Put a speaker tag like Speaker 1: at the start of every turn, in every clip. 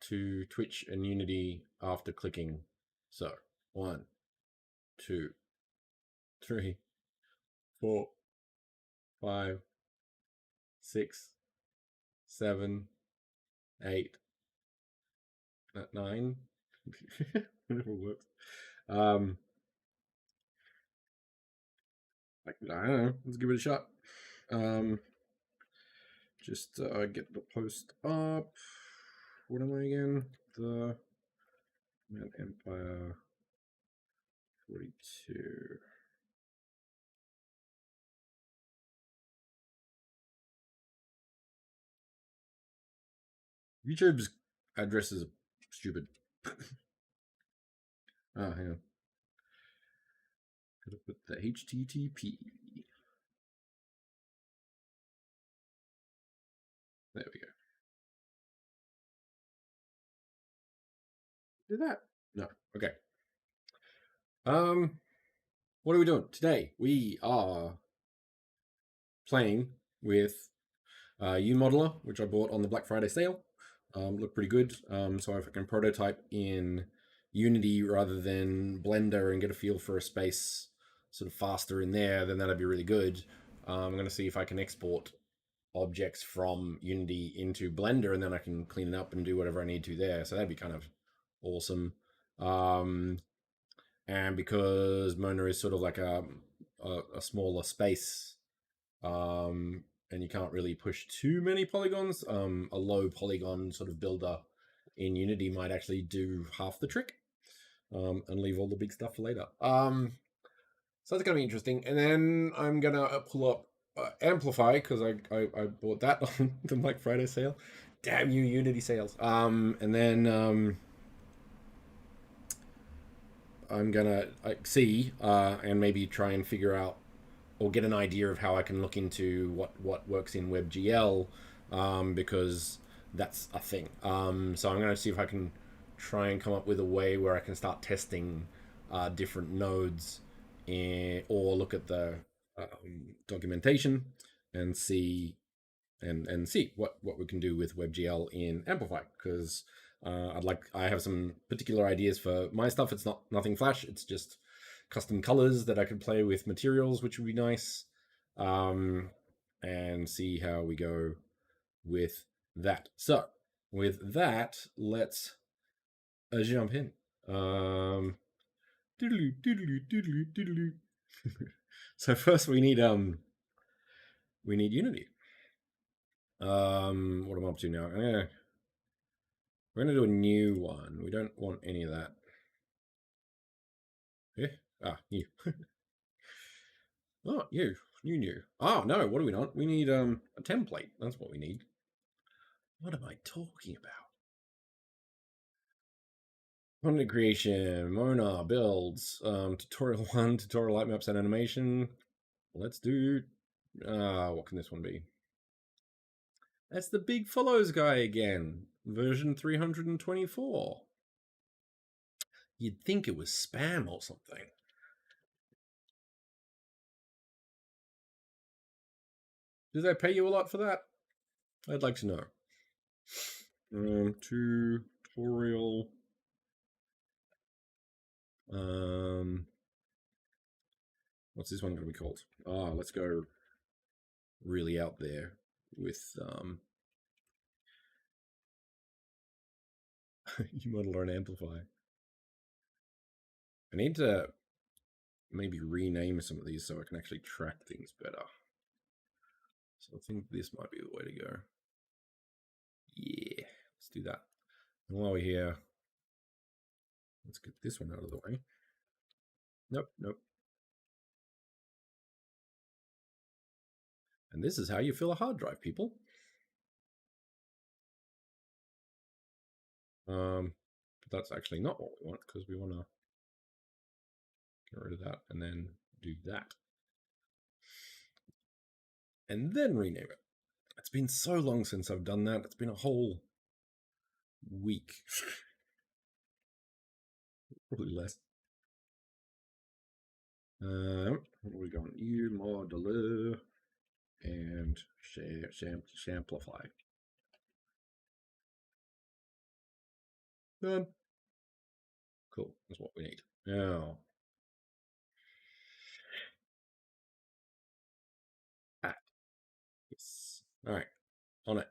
Speaker 1: to Twitch and Unity after clicking. So 1, 2, 3, 4, 5, 6, 7, 8, 9. It never works. I don't know. Let's give it a shot. Just get the post up. What am I again? The Man Empire 42. YouTube's address is stupid. Oh, hang on. Gotta put the HTTP. There we go. Did that? No. Okay. What are we doing today? We are playing with UModeler, which I bought on the Black Friday sale. Looked pretty good. So if I can prototype in Unity rather than Blender and get a feel for a space sort of faster in there, then that'd be really good. I'm going to see if I can export objects from Unity into Blender, and then I can clean it up and do whatever I need to there. So that'd be kind of awesome. And because Mona is sort of like a smaller space, and you can't really push too many polygons, a low polygon sort of builder in Unity might actually do half the trick, and leave all the big stuff for later. So that's gonna be interesting. And then I'm gonna pull up Amplify, because I bought that on the Black Friday sale. Damn you, Unity sales. And then I'm gonna see and maybe try and figure out or get an idea of how I can look into what works in WebGL, because that's a thing. So I'm going to see if I can try and come up with a way where I can start testing different nodes, or look at the documentation and see see what we can do with WebGL in Amplify, because I have some particular ideas for my stuff. It's nothing Flash. It's just custom colors that I could play with materials, which would be nice. And see how we go with that. So with that, let's jump in. Doodaloo, doodaloo, doodaloo, doodaloo. So first we need Unity. What am I up to now? We're gonna do a new one. We don't want any of that. New. Oh, new. Oh no, what do we want? We need a template. That's what we need. What am I talking about? Content creation, Mona builds, tutorial 1, tutorial light maps and animation. Let's do what can this one be? That's the big follows guy again. Version 324. You'd think it was spam or something. Do they pay you a lot for that? I'd like to know. Tutorial. What's this one going to be called? Let's go really out there with UModeler and Amplify. I need to maybe rename some of these so I can actually track things better. So I think this might be the way to go. Yeah, let's do that. And while we're here, let's get this one out of the way. Nope. And this is how you fill a hard drive, people. But that's actually not what we want, because we want to get rid of that and then do that. And then rename it. It's been so long since I've done that. It's been a whole week. Probably less. What are we going? UModeler and Amplify. Done. Cool. That's what we need. Now, ah, yes. All right, on it.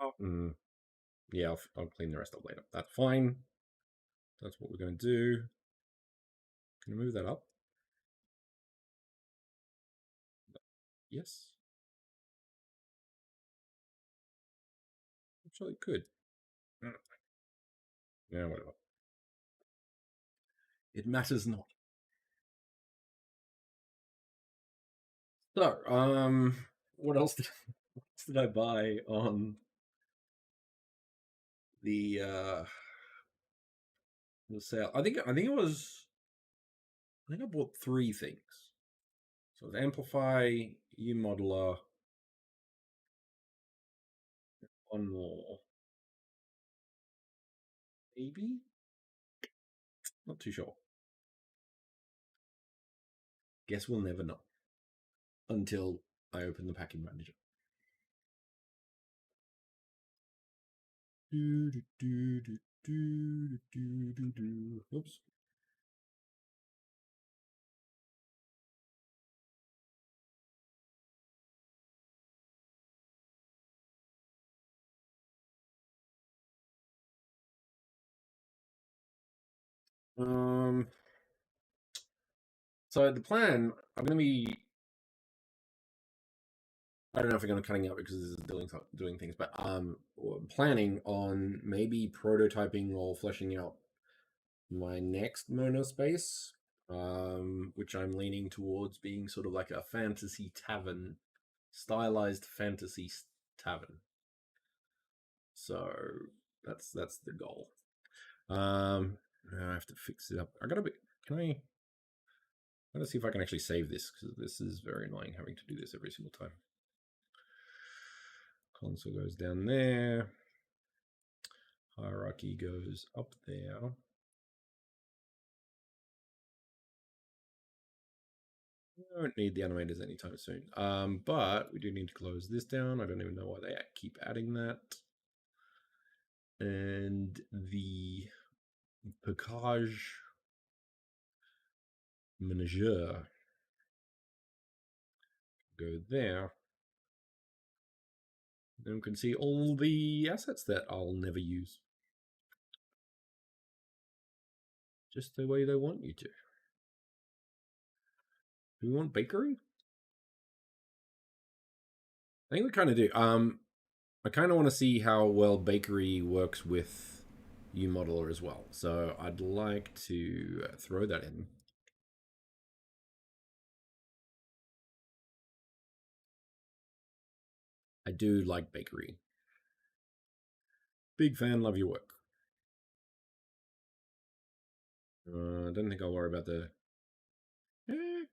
Speaker 1: Oh, yeah, I'll clean the rest up later. That's fine. That's what we're going to do. Can I move that up? Yes. Actually, it could. Yeah, whatever. It matters not. So, what else what else did I buy on the sale? I think I bought three things. So it was Amplify, UModeler, one more. Maybe? Not too sure. Guess we'll never know until I open the packing manager. Oops. Um. So the plan, I'm gonna be. I don't know if I'm gonna cutting out because this is doing things, but planning on maybe prototyping or fleshing out my next monospace, which I'm leaning towards being sort of like a fantasy tavern, stylized fantasy tavern. So that's the goal. I have to fix it up. I gotta be. Can I? I'm gonna see if I can actually save this because this is very annoying having to do this every single time. Console goes down there. Hierarchy goes up there. I don't need the animators anytime soon. But we do need to close this down. I don't even know why they keep adding that. And the Picage Manager go there. Then we can see all the assets that I'll never use. Just the way they want you to. Do we want bakery? I think we kind of do. I kind of want to see how well bakery works with UModeler as well. So I'd like to throw that in. I do like bakery. Big fan, love your work. I don't think I'll worry about the. Eh,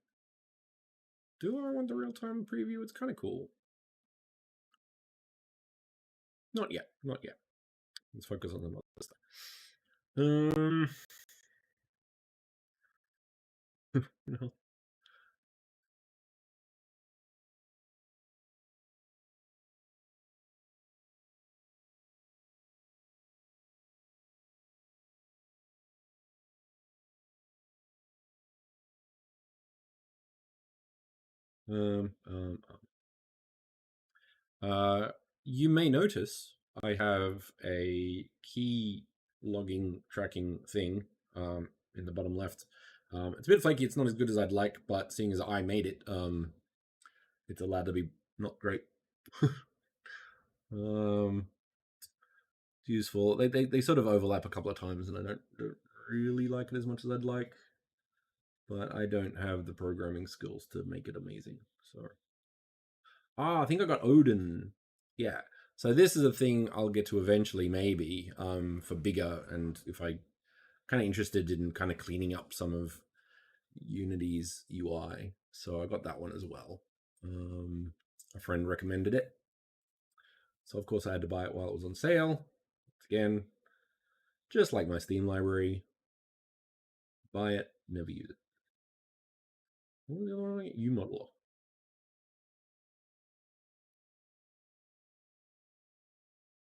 Speaker 1: do I want the real time preview? It's kind of cool. Not yet. Not yet. Let's focus on another stuff. No. Um, um, you may notice I have a key logging tracking thing in the bottom left. It's a bit flaky. It's not as good as I'd like, but seeing as I made it, it's allowed to be not great. um, it's useful. They sort of overlap a couple of times, and I don't really like it as much as I'd like. But I don't have the programming skills to make it amazing. So, I think I got Odin. Yeah. So this is a thing I'll get to eventually, maybe, for bigger, and if I kind of interested in kind of cleaning up some of Unity's UI. So I got that one as well. A friend recommended it. So of course I had to buy it while it was on sale. Again, just like my Steam library, buy it, never use it. What was the other one? UModeler.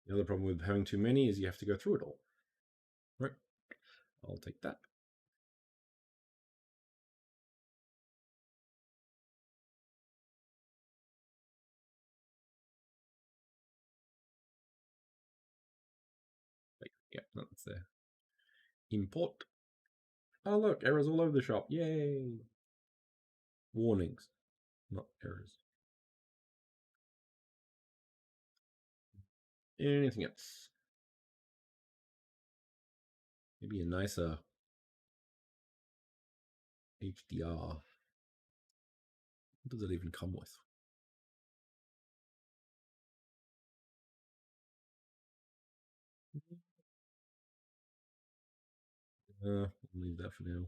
Speaker 1: The other problem with having too many is you have to go through it all. Right. I'll take that. Yeah, that's there. Import. Oh, look, errors all over the shop. Yay. Warnings, not errors. Anything else? Maybe a nicer HDR. What does it even come with? We'll leave that for now.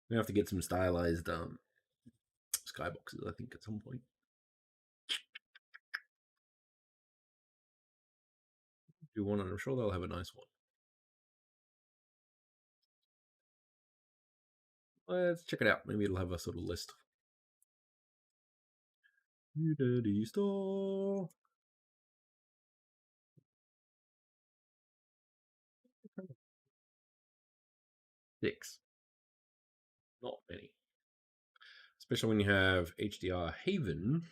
Speaker 1: We have to get some stylized skyboxes, I think, at some point. Do one, and I'm sure they'll have a nice one. Let's check it out. Maybe it'll have a sort of list. Unity store. Six. Not many. Especially when you have HDR Haven.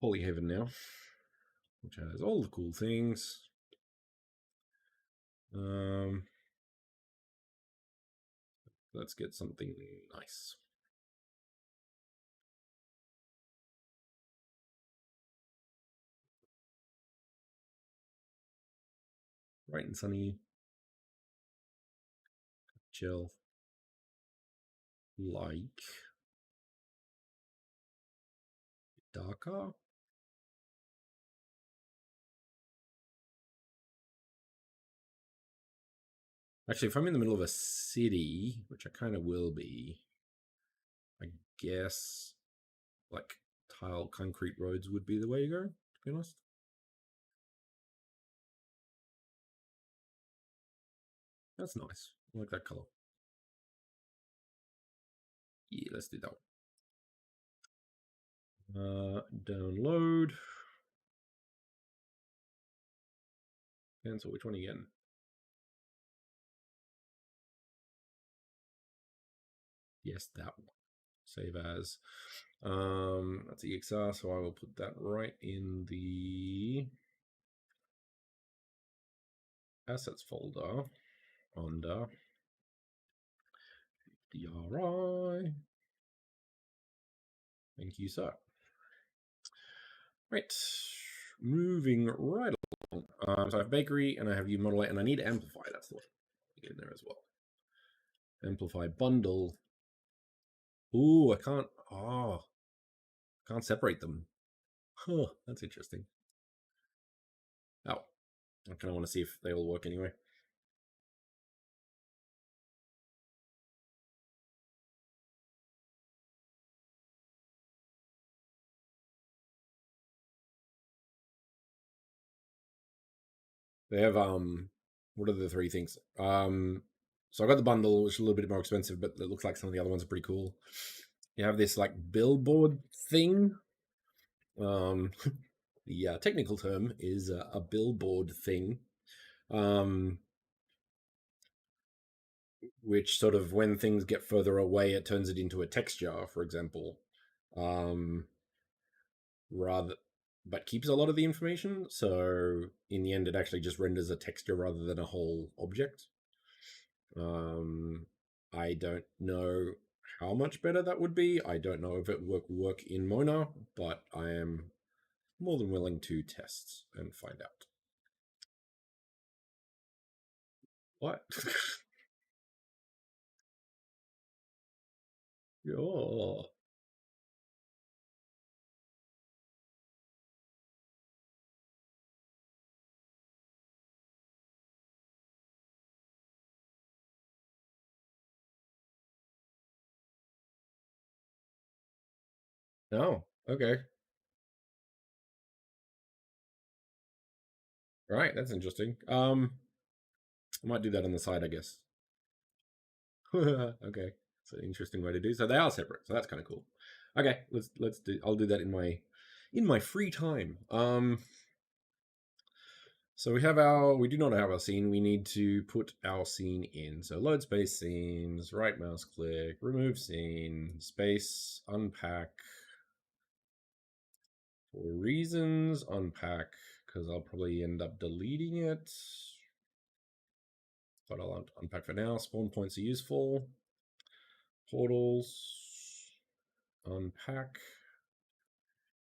Speaker 1: Polyhaven now, which has all the cool things. Let's get something nice. Bright and sunny. Chill. Like. Darker. Actually, if I'm in the middle of a city, which I kind of will be, I guess like tile concrete roads would be the way to go, to be honest. That's nice. I like that color. Yeah, let's do that one. Download. Cancel. Which one again? Yes, that one. Save as. That's EXR, so I will put that right in the assets folder under DRI. Thank you, sir. Right, moving right along. So I have bakery and I have UModeler and I need Amplify. That's the one. Get in there as well. Amplify bundle. Ooh, I can't. Oh, can't separate them. Huh, that's interesting. Oh, I kind of want to see if they all work anyway. They have what are the three things? So I got the bundle, which is a little bit more expensive, but it looks like some of the other ones are pretty cool. You have this like billboard thing. The technical term is a billboard thing, which sort of when things get further away, it turns it into a texture, for example, rather, but keeps a lot of the information. So in the end, it actually just renders a texture rather than a whole object. I don't know how much better that would be. I don't know if it would work in Mona, but I am more than willing to test and find out. What? Oh. Oh, okay. Right, that's interesting. I might do that on the side, I guess. Okay, it's an interesting way to do. So they are separate. So that's kind of cool. Okay, let's do. I'll do that in my free time. So we do not have our scene. We need to put our scene in. So load space scenes, right mouse click, remove scene, space, unpack. For reasons, unpack, because I'll probably end up deleting it. But I'll unpack for now. Spawn points are useful. Portals, unpack.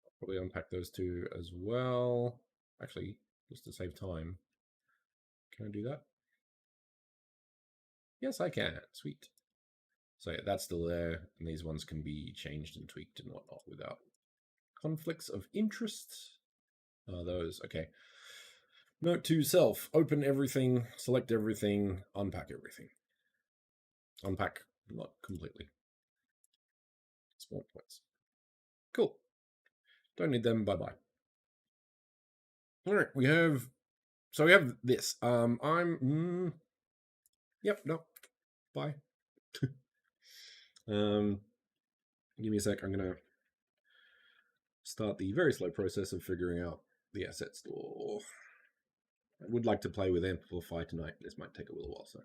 Speaker 1: I'll probably unpack those two as well. Actually, just to save time. Can I do that? Yes, I can. Sweet. So yeah, that's still there, and these ones can be changed and tweaked and whatnot without conflicts of interest. Those, okay. Note to self, open everything, select everything, unpack everything. Unpack, not completely. Spawn points. Cool. Don't need them, bye-bye. Alright, we have this. Yep, no. Bye. Give me a sec, I'm gonna start the very slow process of figuring out the asset store. I would like to play with Amplify tonight. This might take a little while, so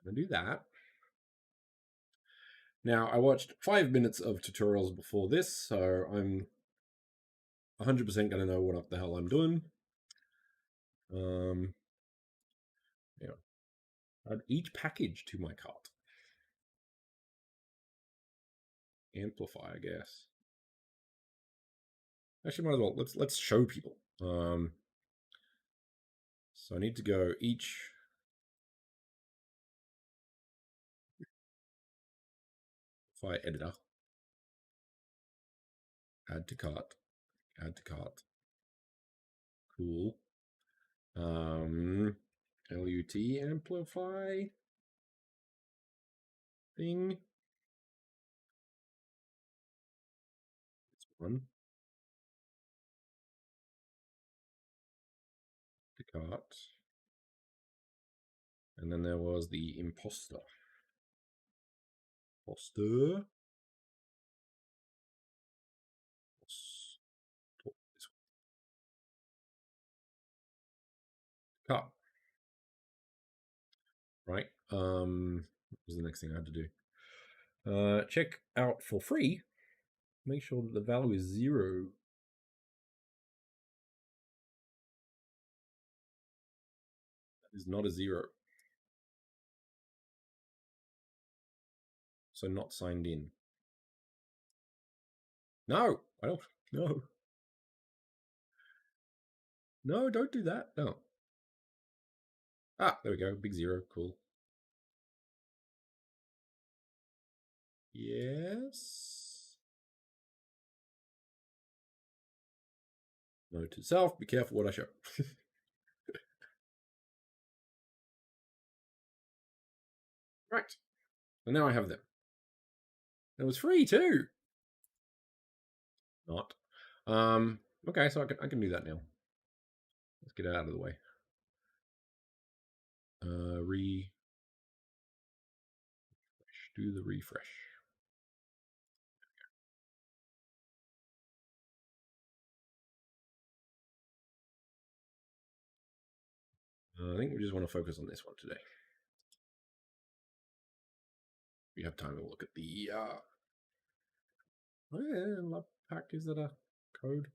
Speaker 1: gonna do that. Now, I watched 5 minutes of tutorials before this, so I'm 100% gonna know what the hell I'm doing. Yeah. Add each package to my cart. Amplify, I guess. Actually, might as well let's show people. So I need to go each file editor, add to cart, add to cart. Cool. LUT amplify thing. This one. To cart. And then there was the imposter. Imposter. Cart. Right. What was the next thing I had to do? Check out for free. Make sure that the value is 0. That is not a 0. So not signed in. No, I don't. No. No, don't do that. No. Ah, there we go. Big 0. Cool. Yes. Note to self, be careful what I show. Right. And now I have them. It was free too. Not. Okay, so I can do that now. Let's get it out of the way. Do the refresh. I think we just want to focus on this one today. We have time to look at the lab pack. Is that a code?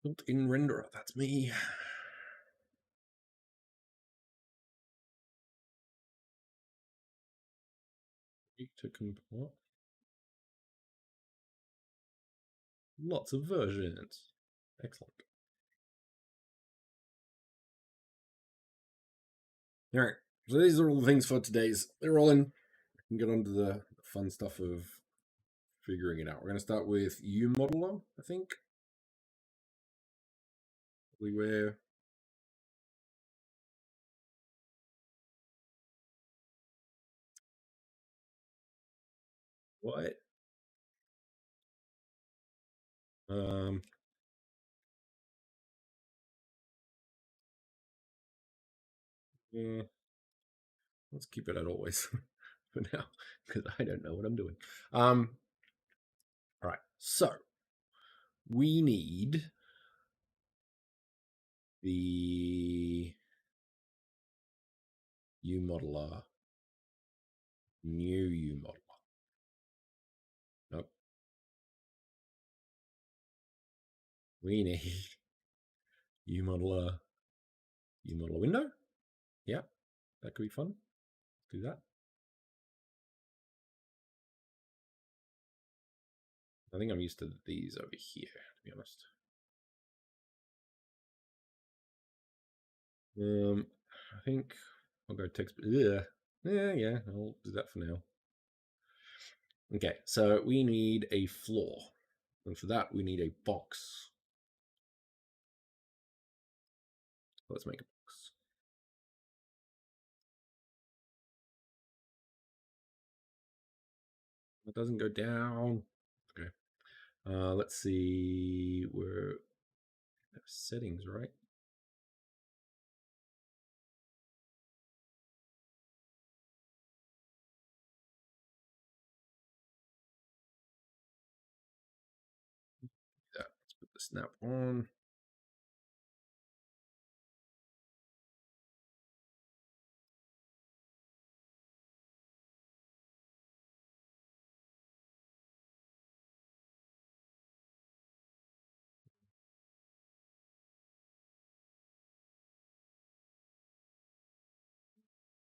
Speaker 1: Built-in renderer. That's me. To compile. Lots of versions. Excellent. All right. So these are all the things for today's. They're all in. We can get on to the fun stuff of figuring it out. We're going to start with UModeler, I think. Where what? Let's keep it at always for now because I don't know what I'm doing. All right, so we need the UModeler, new UModeler. Nope. We need UModeler, UModeler window. Yeah, that could be fun. Do that. I think I'm used to these over here, to be honest. I think I'll go text. Yeah, I'll do that for now. Okay, so we need a floor. And for that, we need a box. Let's make a box. It doesn't go down. Okay. Let's see. We're settings, right? Yeah, let's put the snap on.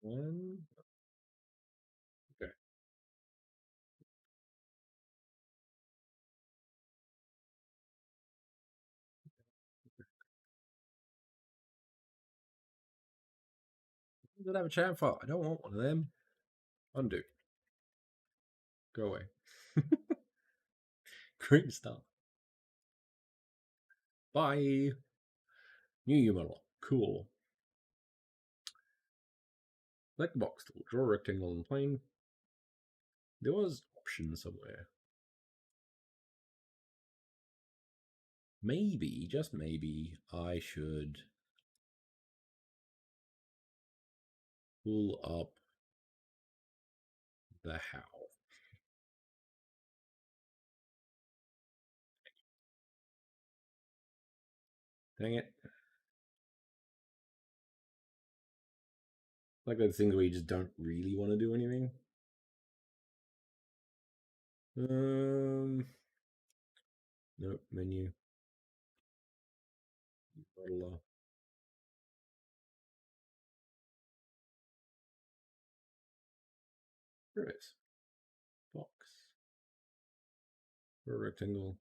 Speaker 1: One. Okay. Did I have a chat file? I don't want one of them. Undo. Go away. Great stuff. Bye. New UML. Cool. Select the box tool. Draw a rectangle on the plane. There was option somewhere. Maybe, just maybe, I should pull up the how. Dang it. Like those things where you just don't really want to do anything. Nope, menu. Modeler. There it is. Box. For a rectangle.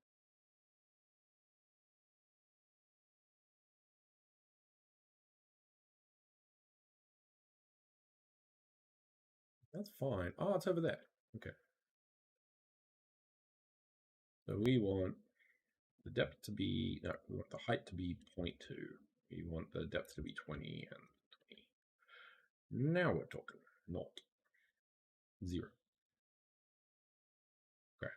Speaker 1: That's fine. Oh, it's over there. Okay. So we want the depth to be, no, we want the height to be 0.2. We want the depth to be 20 and 20. Now we're talking, not 0. Okay.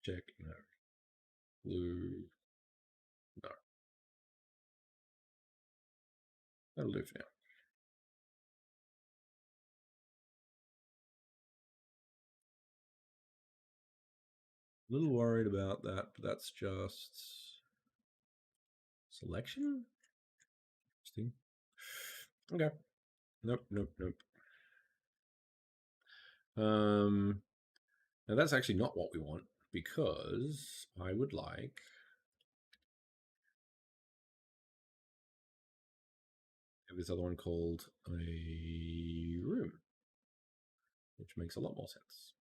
Speaker 1: Check, no. Blue, no. That'll do for now. A little worried about that, but that's just selection? Interesting. Okay. Nope. Now that's actually not what we want because I would like this other one called a room, which makes a lot more sense.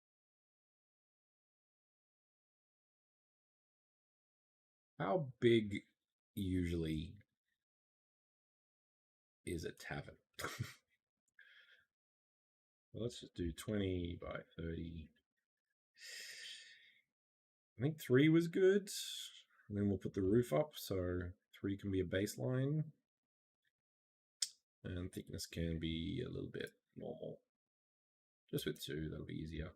Speaker 1: How big usually is a tavern? Well, let's just do 20 by 30. I think 3 was good. And then we'll put the roof up so 3 can be a baseline. And thickness can be a little bit normal. Just with 2, that'll be easier.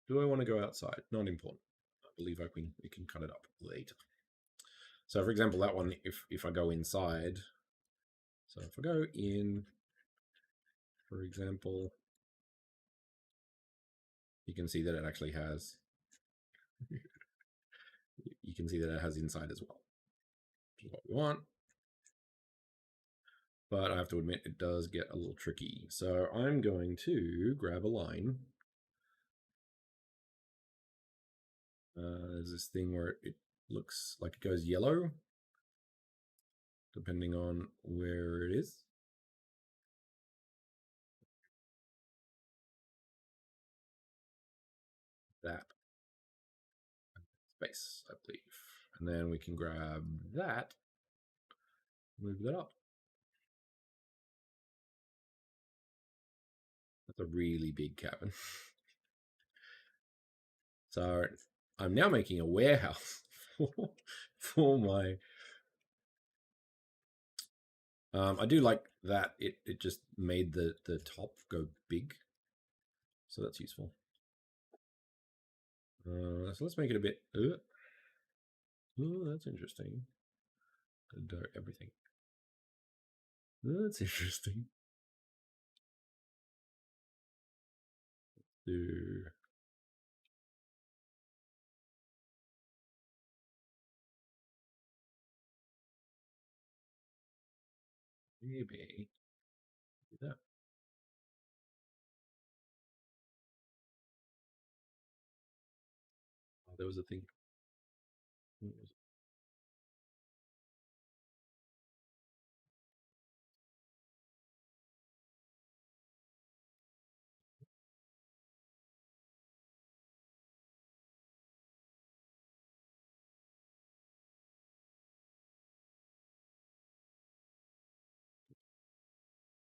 Speaker 1: Do I want to go outside? Not important. I believe we can cut it up later. So for example, that one, if I go inside, so if I go in, for example, you can see that it actually has, you can see that it has inside as well, which is what we want. But I have to admit, it does get a little tricky. So I'm going to grab a line. There's this thing where it looks like it goes yellow, depending on where it is. That space, I believe. And then we can grab that, move that up. That's a really big cabin. So I'm now making a warehouse for my. I do like that it just made the top go big, so that's useful. So let's make it a bit. Oh, that's interesting. Do everything. That's interesting. Do maybe do that. Oh, there was a thing. What was it?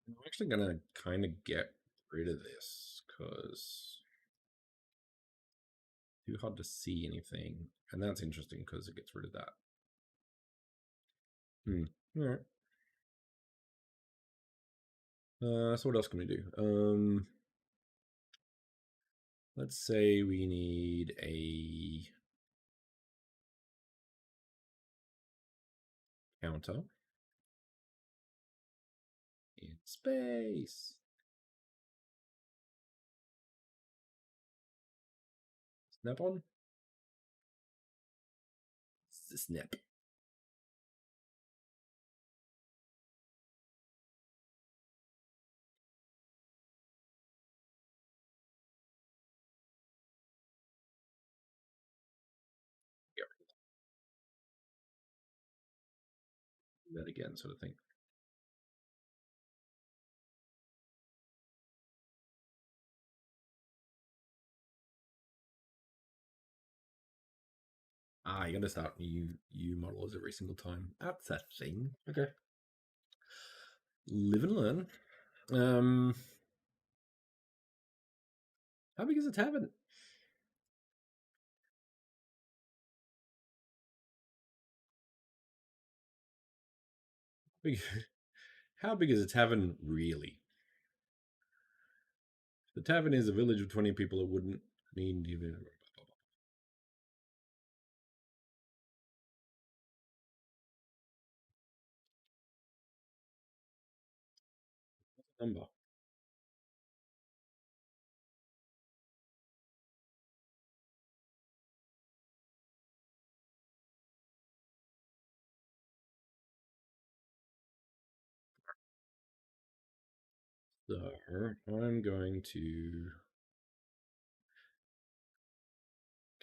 Speaker 1: I'm actually gonna kind of get rid of this because too hard to see anything, and that's interesting because it gets rid of that. All right. So what else can we do? Let's say we need a counter in space. Snap on. Snap. Yeah, do that again, sort of thing. Ah, you gotta start UModelers every single time. That's a thing. Okay. Live and learn. How big is a tavern? How big is a tavern really? If the tavern is a village of 20 people, it wouldn't need even. Number. So I'm going to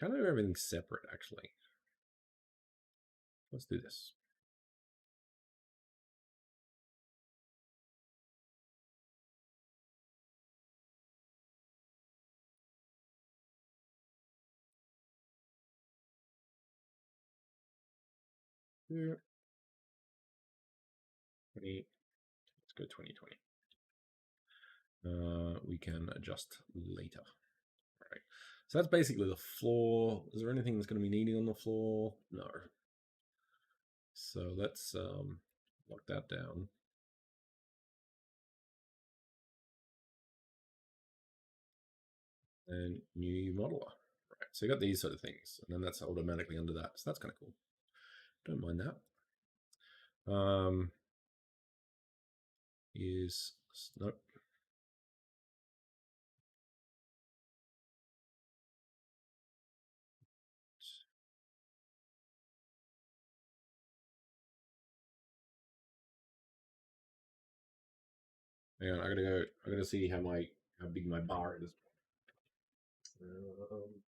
Speaker 1: kind of do everything separate, actually. Let's do this. Here, 20. Let's go 2020. We can adjust later. All right. So that's basically the floor. Is there anything that's going to be needing on the floor? No. So let's lock that down. and new modeler. Right, so you got these sort of things, and then that's automatically under that. So that's kind of cool. Don't mind that. Is nope. Hang on, I gotta go. I gotta see how big my bar is. Um,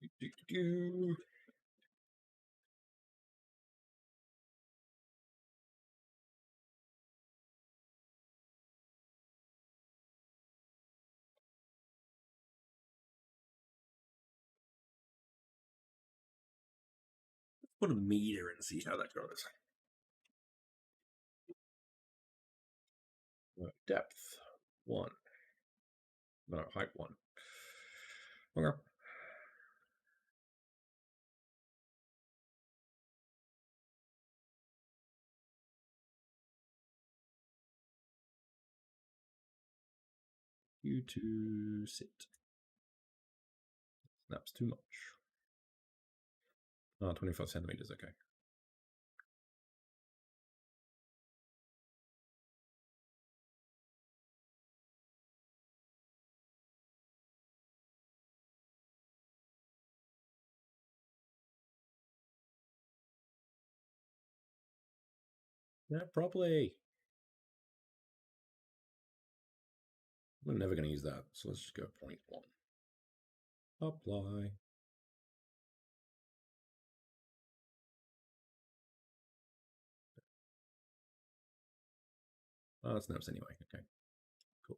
Speaker 1: do, do, do. Put a meter and see how that goes. Depth 1. No, height 1. Okay. You to sit. That's too much. 25 centimeters, okay. Yeah, probably. We're never going to use that, so let's just go 0.1. Apply. Oh, that's nerves anyway. Okay, cool.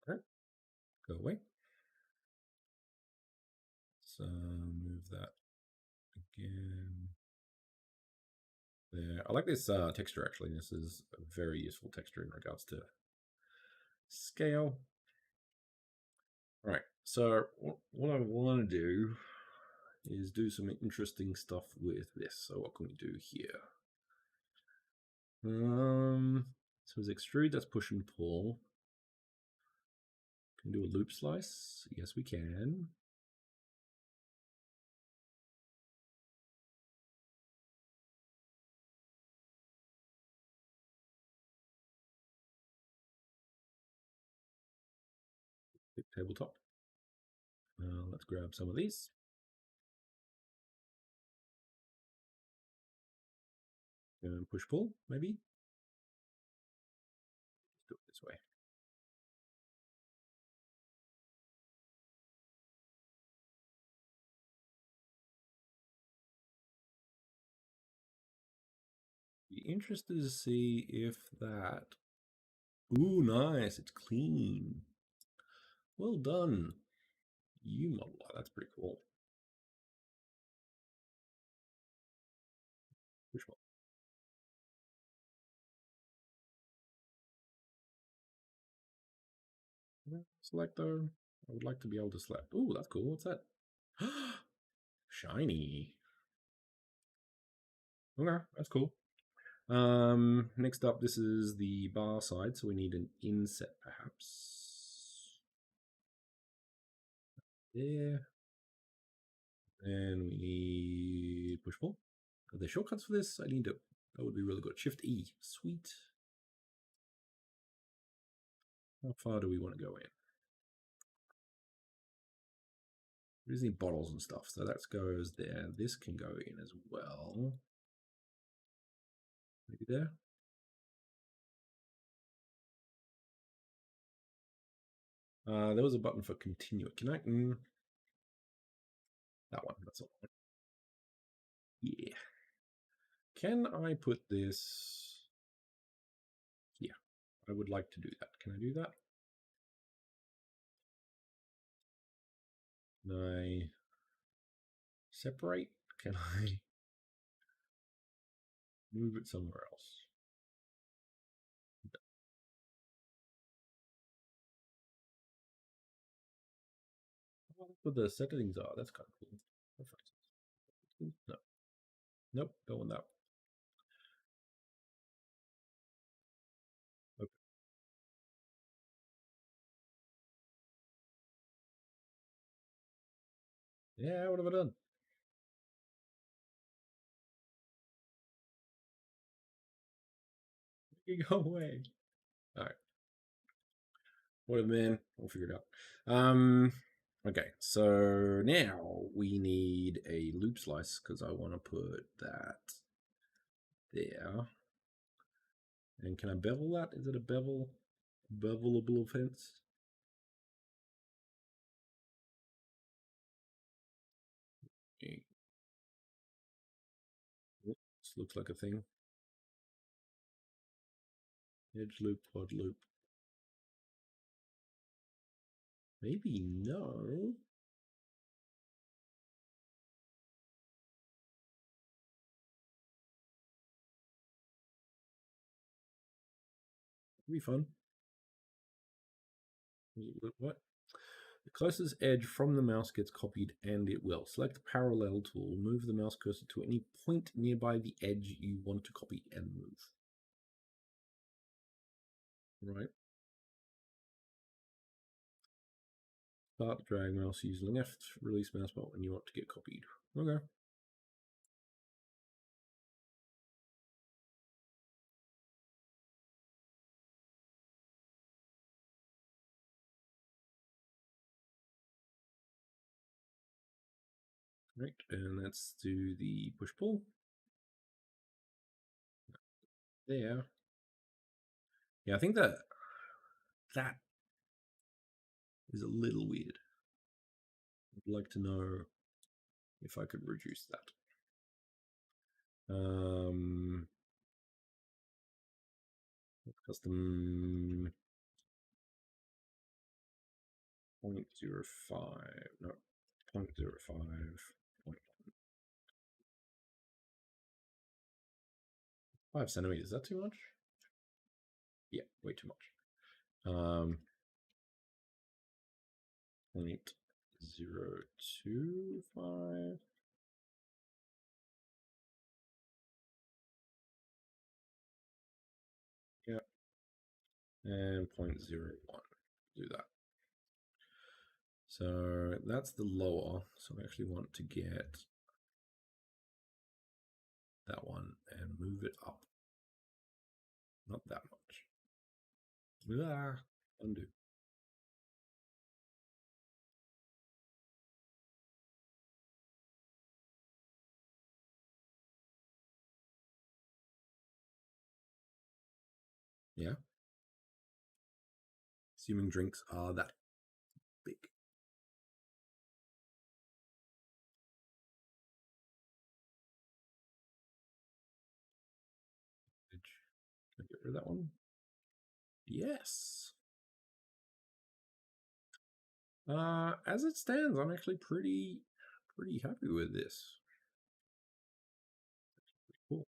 Speaker 1: Okay, go away. So move that again. There. I like this texture actually. This is a very useful texture in regards to scale. All right, so what I want to do is do some interesting stuff with this. So what can we do here? So as extrude, that's push and pull. Can we do a loop slice? Yes, we can. Pick tabletop. Let's grab some of these. And push pull, maybe. Let's do it this way. Be interested to see if that. Ooh, nice! It's clean. Well done, UModeler. That's pretty cool. Push pull. Select though. I would like to be able to select. Ooh, that's cool. What's that? Shiny. Okay, that's cool. Next up, this is the bar side, so we need an inset perhaps. There. And we need push pull. Are there shortcuts for this? I need to. That would be really good. Shift E. Sweet. How far do we want to go in? We just need bottles and stuff, so that goes there. This can go in as well. Maybe there. There was a button for continue. Can I? That one. That's all. Yeah. Can I put this here? I would like to do that. Can I do that? Can I separate? Can I move it somewhere else? Oh, that's what the settings are. That's kind of cool. No. Nope. Don't want that. Yeah, what have I done? You go away. All right. What a man. We'll figure it out. Okay, so now we need a loop slice because I want to put that there. And can I bevel that? Is it a bevelable fence? Okay. This looks like a thing. Edge loop, pod loop. Maybe no. It'd be fun. What? The closest edge from the mouse gets copied, and it will. Select the parallel tool. Move the mouse cursor to any point nearby the edge you want to copy and move. Right. Start drag mouse, use left, release mouse button when you want to get copied. Okay. Right, and let's do the push pull. There. Yeah, I think that is a little weird. I'd like to know if I could reduce that. Custom 0.05, no, 0.05, 5 centimeters. Is that too much? Yeah, way too much. 0.025. Yeah, and 0.01. Do that. So that's the lower. So I actually want to get that one and move it up. Not that much. Undo. Yeah. Assuming drinks are that big. Can I get rid of that one? Yes. As it stands, I'm actually pretty happy with this. Cool.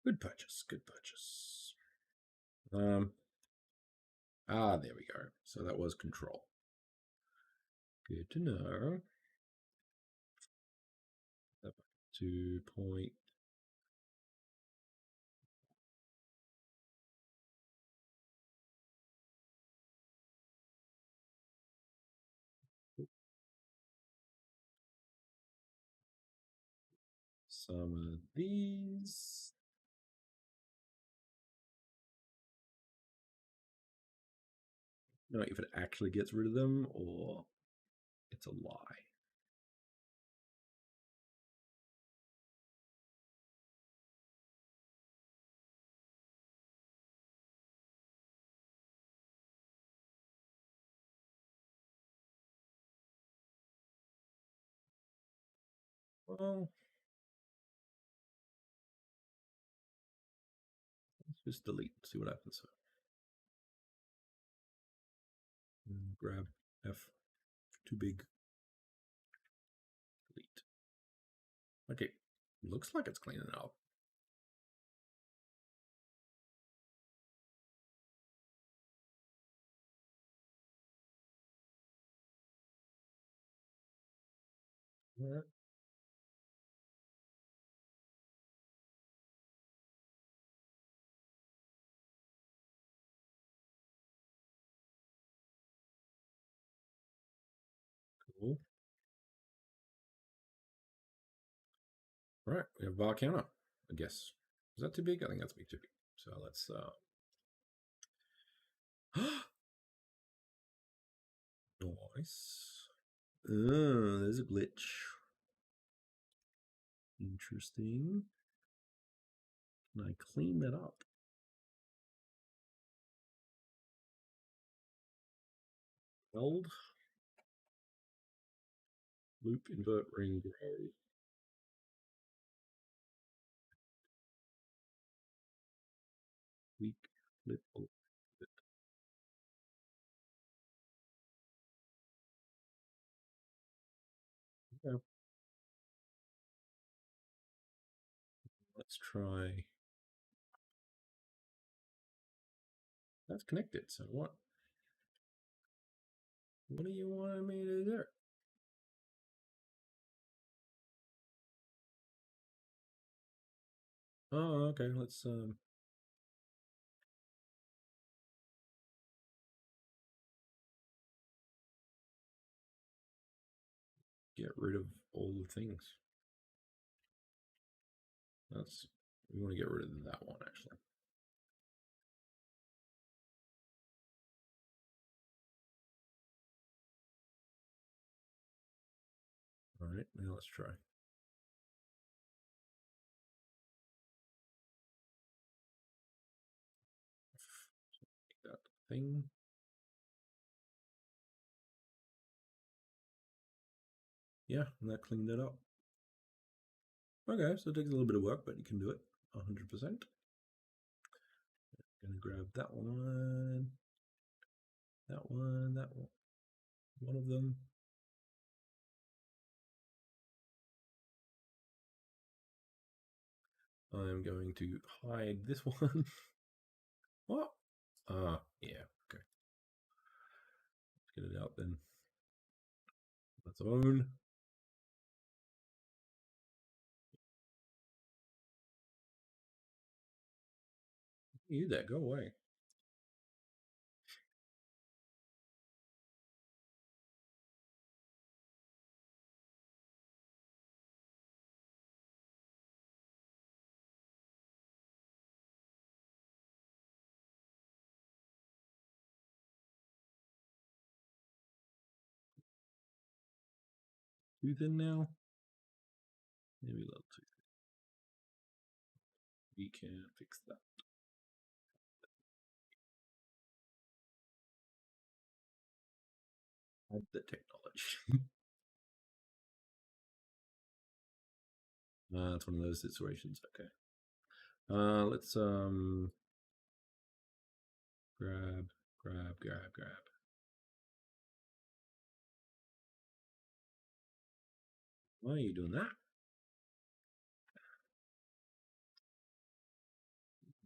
Speaker 1: Good purchase. Good purchase. There we go. So that was control. Good to know. That back to point. Some of these. No, if it actually gets rid of them or it's a lie. Well, let's just delete, see what happens. Grab F, too big, delete. Okay, looks like it's cleaning up. All right. Right, we have bar counter, I guess. Is that too big? I think that's too big. So let's nice. There's a glitch. Interesting. Can I clean that up? Weld. Loop, invert, ring, grow. Weak, flip, flip. Yeah. Let's try. That's connected. So what? What do you want me to do? Oh, okay. Let's get rid of all the things. We want to get rid of that one actually. All right, now let's try. That thing. Yeah, and that cleaned it up. Okay, so it takes a little bit of work, but you can do it 100%. Gonna grab that one, that one, that one of them. I'm going to hide this one. What? Yeah, okay. Let's get it out then. Let's own. You there, go away. Too thin now? Maybe a little too thin. We can fix that. Add the technology. It's one of those situations. Okay. Let's grab. Why are you doing that?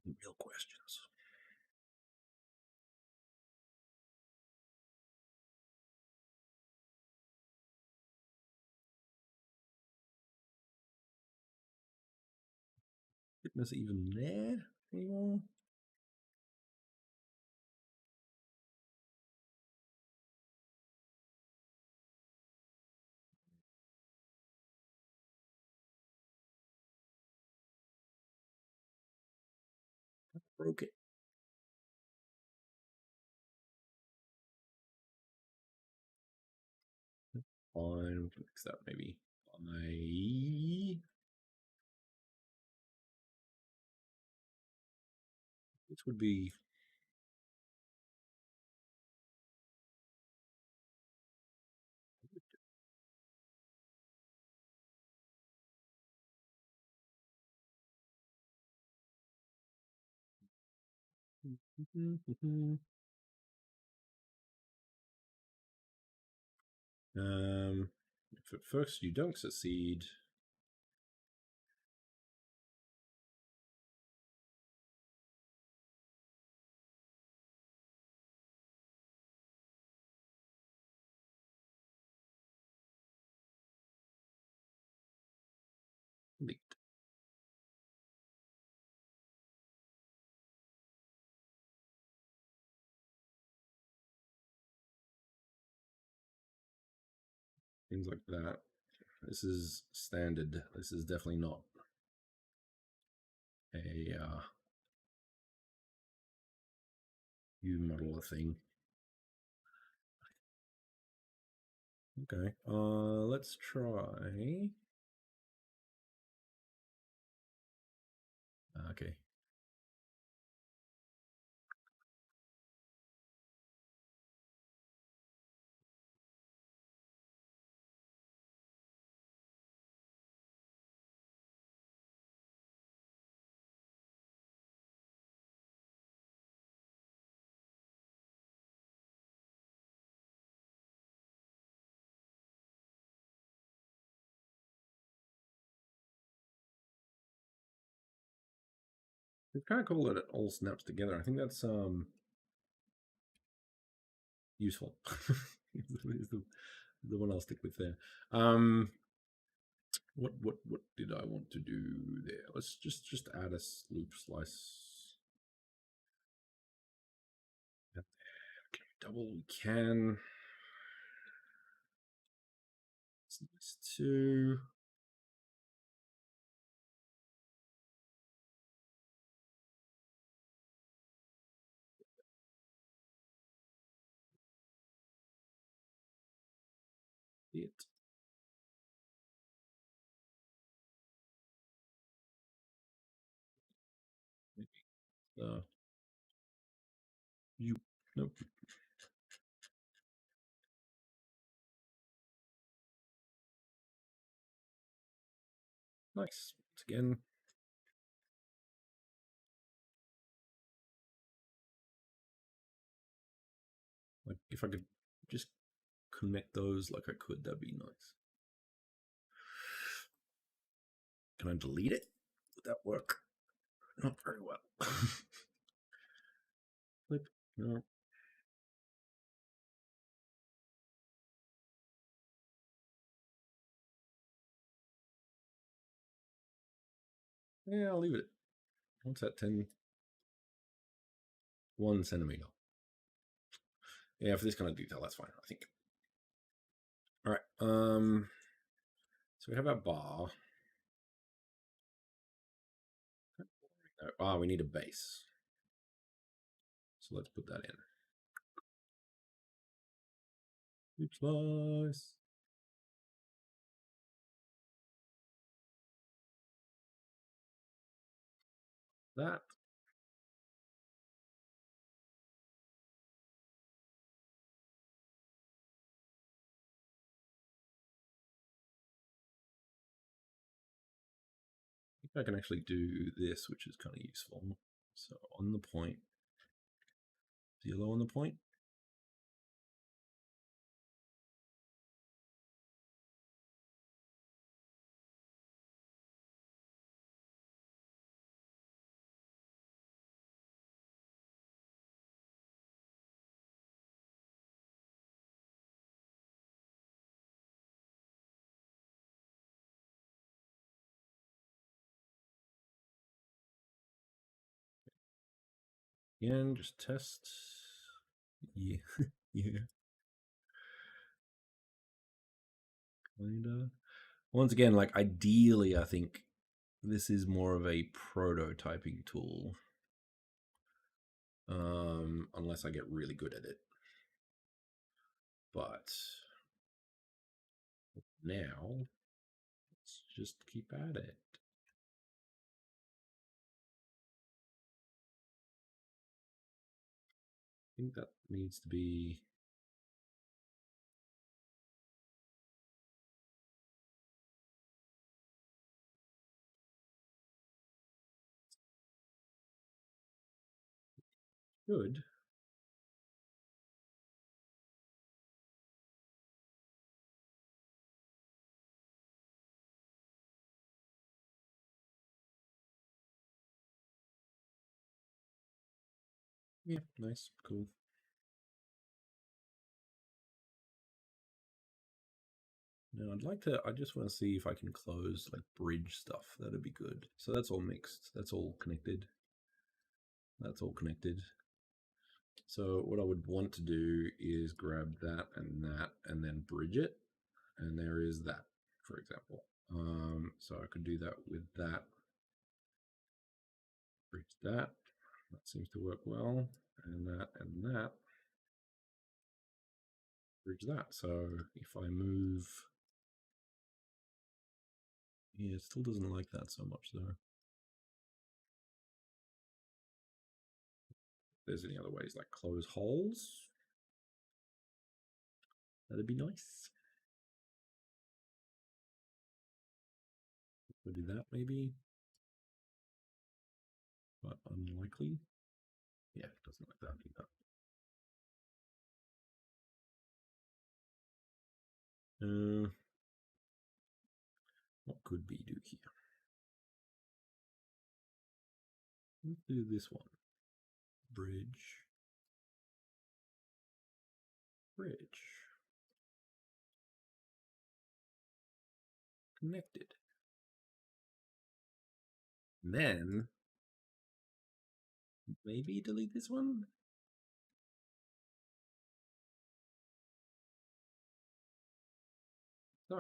Speaker 1: Real questions. Fitness even there anymore? Broke it. Fine, we can fix that maybe. This would be if at first you don't succeed, delete. Things like that. This is standard. This is definitely not a UModeler thing. Okay, let's try. Okay. It's kind of cool that it all snaps together. I think that's useful. is the one I'll stick with there. What did I want to do there? Let's just add a loop slice. Okay, double we can. It's nice too. It. You. Nope. Nice. Once again. Like if I could just connect those like I could, that'd be nice. Can I delete it? Would that work? Not very well. Flip. No. Yeah, I'll leave it. What's that? 1 centimeter. Yeah, for this kind of detail, that's fine, I think. All right. So we have our bar. We need a base. So let's put that in. Loop slice. That. I think I can actually do this, which is kind of useful. So on the point, 0 on the point. Again, just test. Yeah. Yeah. Kinda. Once again, like ideally, I think this is more of a prototyping tool. Unless I get really good at it. But now, let's just keep at it. I think that needs to be. Good. Yeah, nice, cool. Now I just want to see if I can close like bridge stuff. That'd be good. So that's all mixed. That's all connected. That's all connected. So what I would want to do is grab that and then bridge it. And there is that, for example. So I could do that with that. Bridge that. That seems to work well. And that and that. Bridge that. So if I move... Yeah, it still doesn't like that so much though. If there's any other ways, like close holes, that'd be nice. We'll do that maybe, but unlikely. Yeah, it doesn't like that either. What could we do here? Let's do this one. Bridge. Bridge. Connected. And then maybe delete this one. No.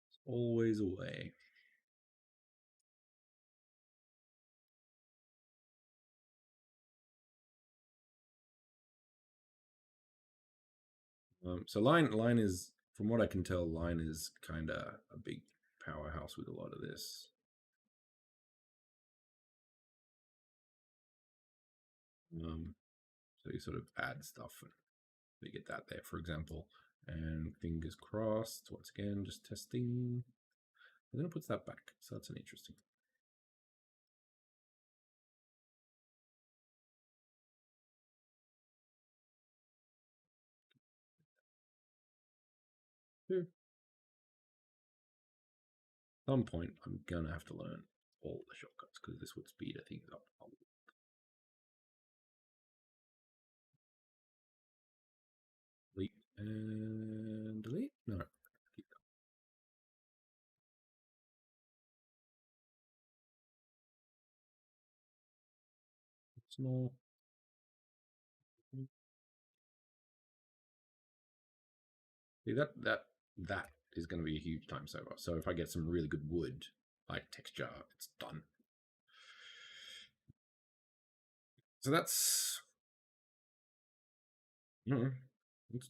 Speaker 1: It's always a way. So line is, from what I can tell, line is kind of a big powerhouse with a lot of this. So you sort of add stuff and you get that there, for example. And fingers crossed, once again, just testing. And then it puts that back. So that's an interesting. At some point, I'm gonna have to learn all the shortcuts because this would speed things up a lot. Delete and delete. No, keep going. Small. See that is going to be a huge time saver. So if I get some really good wood, like texture, it's done. So that's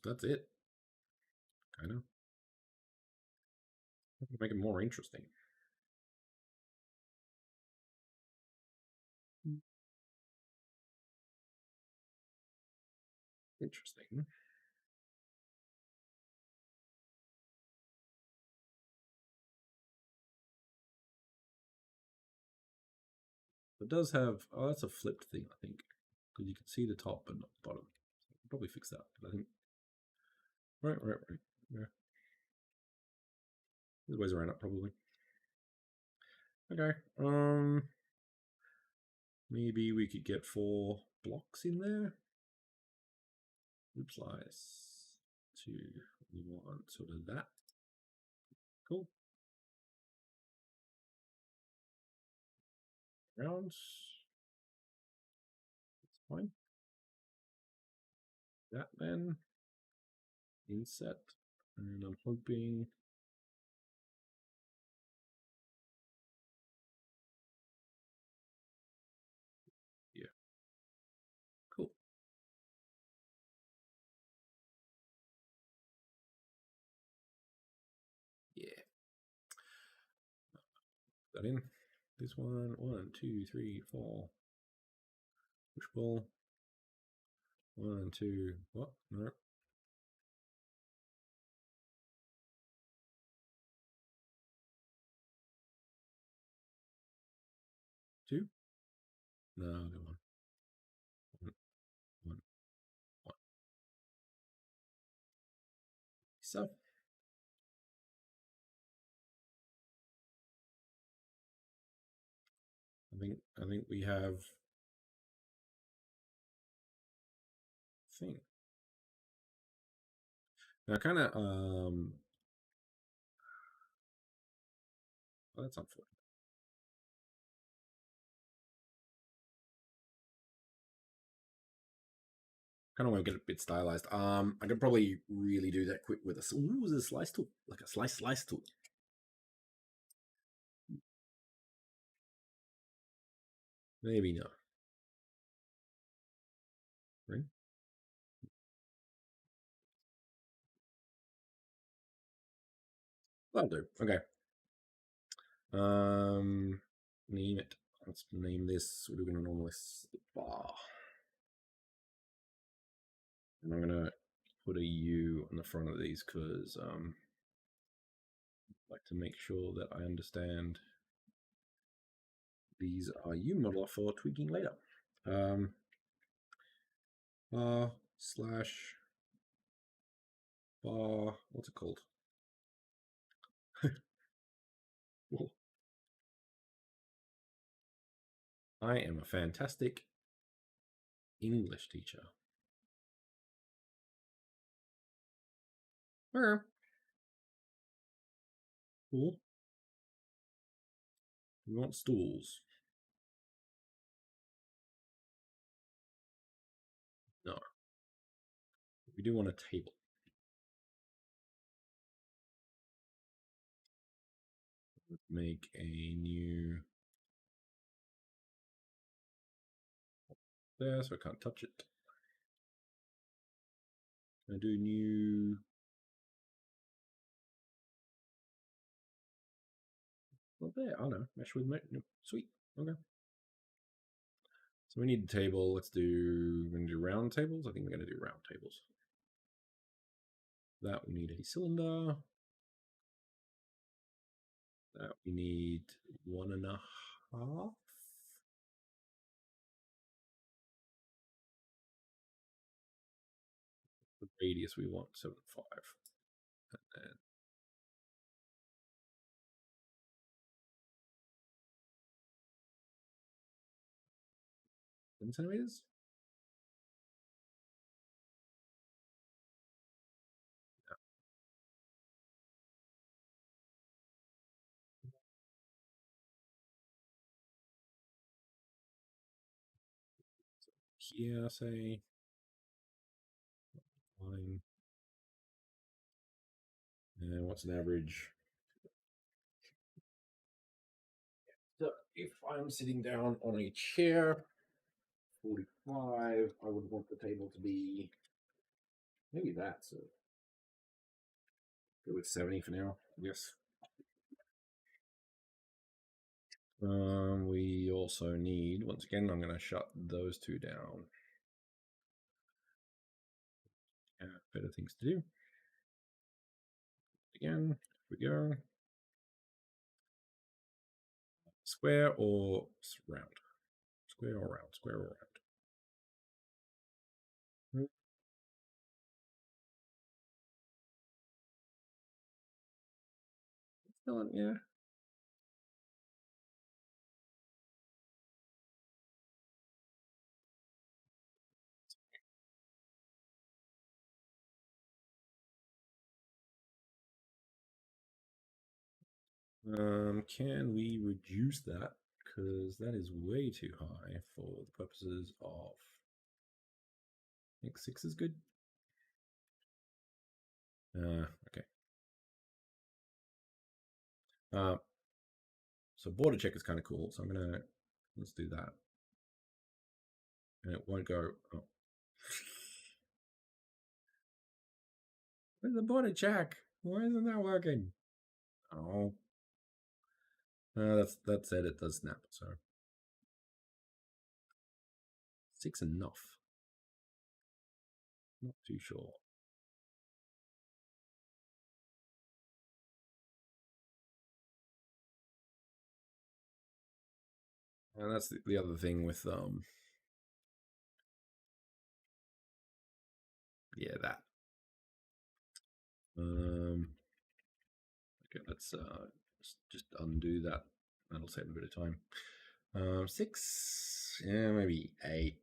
Speaker 1: that's it. Kind of make it more interesting. Interesting. It does have, oh, that's a flipped thing, I think, because you can see the top but not the bottom. So I can probably fix that. But I think, right. Yeah, there's ways around it probably. Okay. Maybe we could get 4 blocks in there. Oops, slice. 2. We want sort of that. Cool. Rounds. That's fine. That then. Inset. And I'm hoping. Yeah. Cool. Yeah. Put that in. This one. 1, 2, 3, 4. Push ball. 1, 2. What? No. 2. No, I'll go 1. 1, 1, 1. So I think we have thing. Now kind of oh, that's unfortunate. Kind of want to get a bit stylized. I could probably really do that quick with a slice tool, like a slice tool. Maybe not. Right? That'll do. Okay. Name it. Let's name this. What are we going to normally bar? And I'm going to put a U on the front of these because I like to make sure that I understand these are UModeler for tweaking later. Bar slash bar. What's it called? I am a fantastic English teacher. Okay. Cool. We want stools. No. We do want a table. Let's make a new there, so I can't touch it. Can I do new? Well, there. Oh no, mesh with mesh. No. Sweet. Okay. So we need a table. Let's do. We're gonna do round tables. I think we're gonna do round tables. That we need a cylinder. That we need 1.5. The radius we want 7.5. And 10 centimeters. Here, say line. And what's an average? So if I'm sitting down on a chair, 45, I would want the table to be maybe that. So go with 70 for now. Yes. We also need, once again, I'm going to shut those two down. Better things to do. Again, if we go square or round, square or round, square or round. Still, yeah. Can we reduce that? Because that is way too high for the purposes of. I think 6 is good. Okay. So border check is kind of cool. So I'm gonna let's do that, and it won't go. Oh. Where's the border check? Why isn't that working? Oh, that said it does snap. So 6 enough. Not too sure. And that's the other thing with yeah, that. Okay, let's just undo that. That'll save a bit of time. 6, yeah, maybe 8.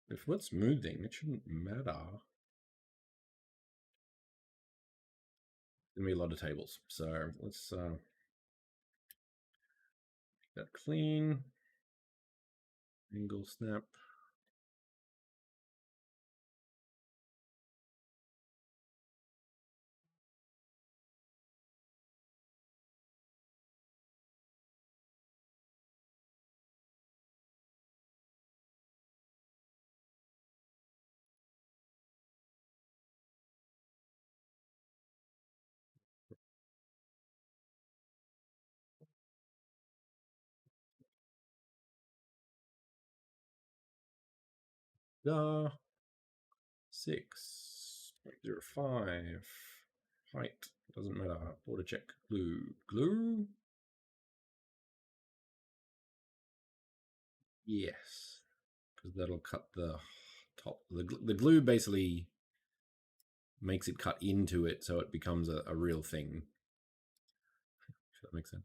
Speaker 1: If we're smoothing, it shouldn't matter. Gonna be a lot of tables, so let's make that clean. Angle snap. 6.05. Height doesn't matter. Border check. Glue. Yes, because that'll cut the top. The glue basically makes it cut into it, so it becomes a real thing. If that makes sense.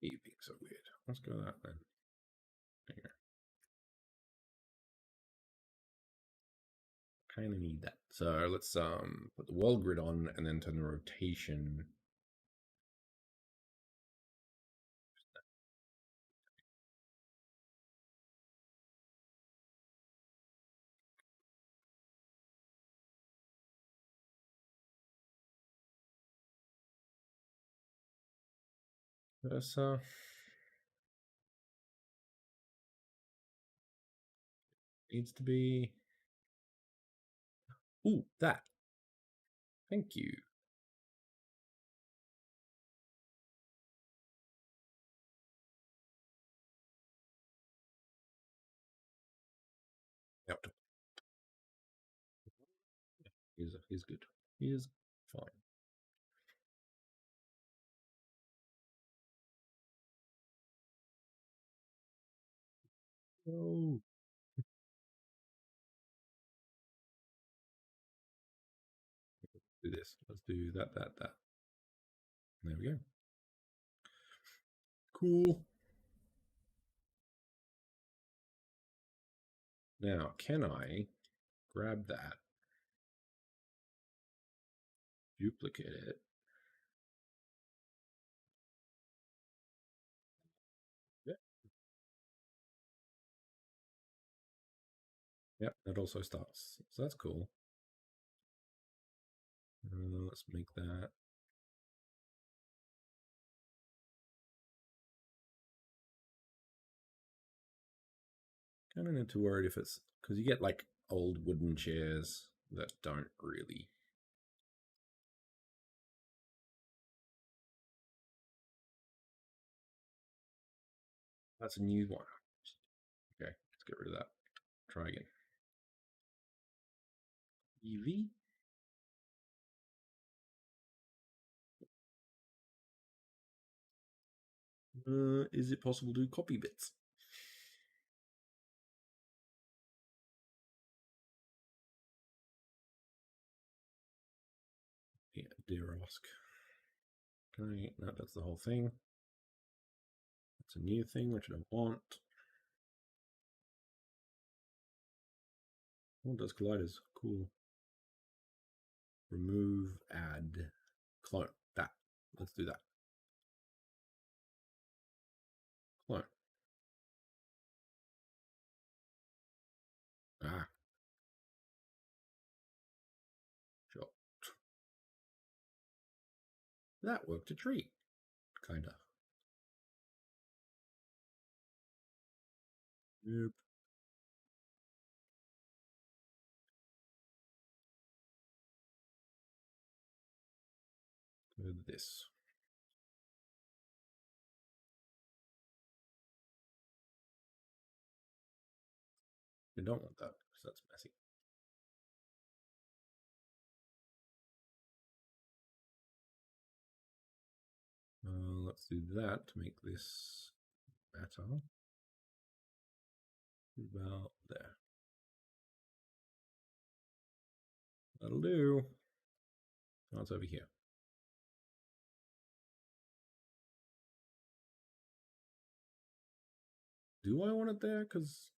Speaker 1: You being so weird. Let's go that then. There you go. Kind of need that. So let's put the world grid on and then turn the rotation. Cursor. Needs to be. Ooh, that. Thank you. Yep. He's good. He is fine. Oh. Do this. Let's do that. There we go. Cool. Now, can I grab that, duplicate it, Yep, that also starts. So that's cool. Let's make that. Kind of need to worry if it's because you get like old wooden chairs that don't really. That's a new one. Okay, let's get rid of that. Try again. EV. Is it possible to copy bits? Yeah, dare ask. Okay, no, that's the whole thing. That's a new thing, which I don't want. Oh, it does colliders. Cool. Remove, add, clone. That. Let's do that. Clone. Ah. Sure. That worked a treat. Kinda. Nope. With this. You don't want that because that's messy. Let's do that to make this better. About there. That'll do. Oh, it's over here. Do I want it there? Because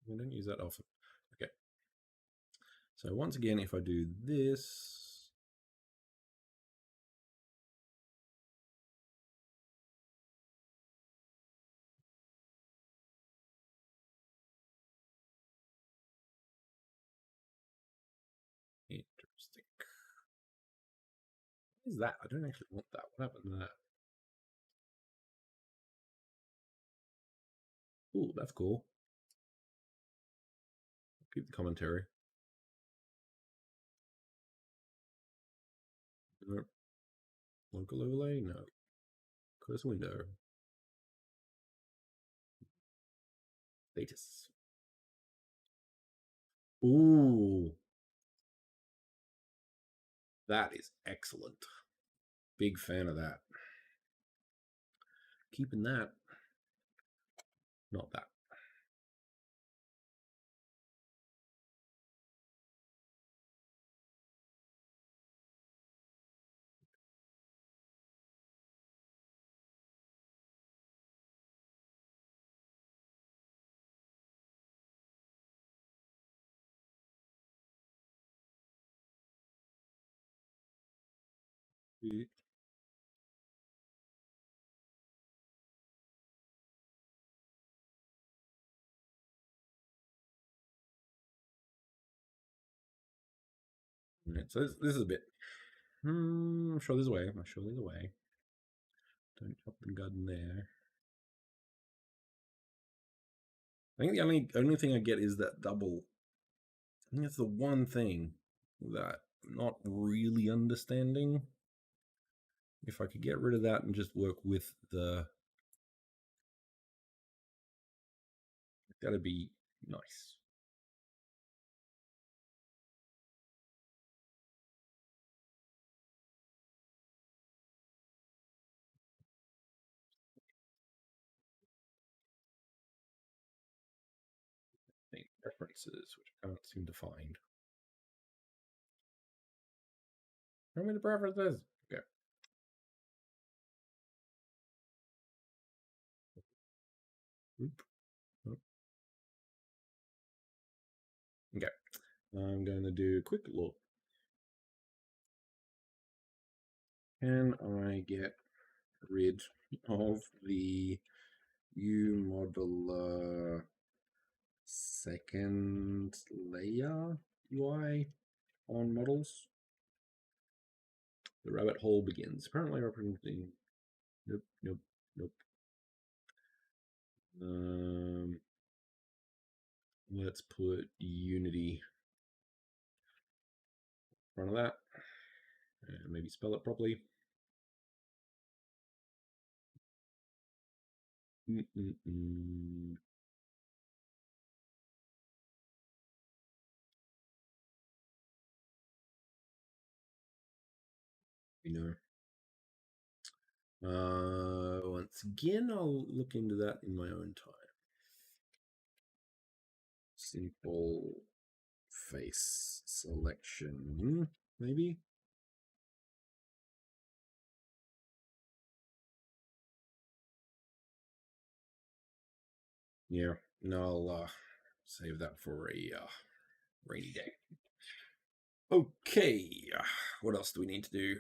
Speaker 1: we don't use that often. Okay. So once again, if I do this, Stick. What is that? I don't actually want that. What happened to that? Ooh, that's cool. Keep the commentary. No. Local overlay? No. Close window. Status. Ooh. That is excellent. Big fan of that. Keeping that. Not that. Yeah. Right, so this is a bit. I'm sure there's a way. I'm sure there's a way. Don't jump the gun there. I think the only thing I get is that double. I think that's the one thing that I'm not really understanding. If I could get rid of that and just work with the, that'd be nice. References, which I can't seem to find. Show me the preferences. Okay. Oop. Oh. Okay. I'm going to do a quick look. Can I get rid of the UModeler second layer UI on models? The rabbit hole begins. Apparently representing. Nope, nope, nope. Let's put Unity in front of that. And maybe spell it properly. You know. Once again, I'll look into that in my own time. Simple face selection, maybe? Yeah, no, I'll save that for a rainy day. Okay, what else do we need to do?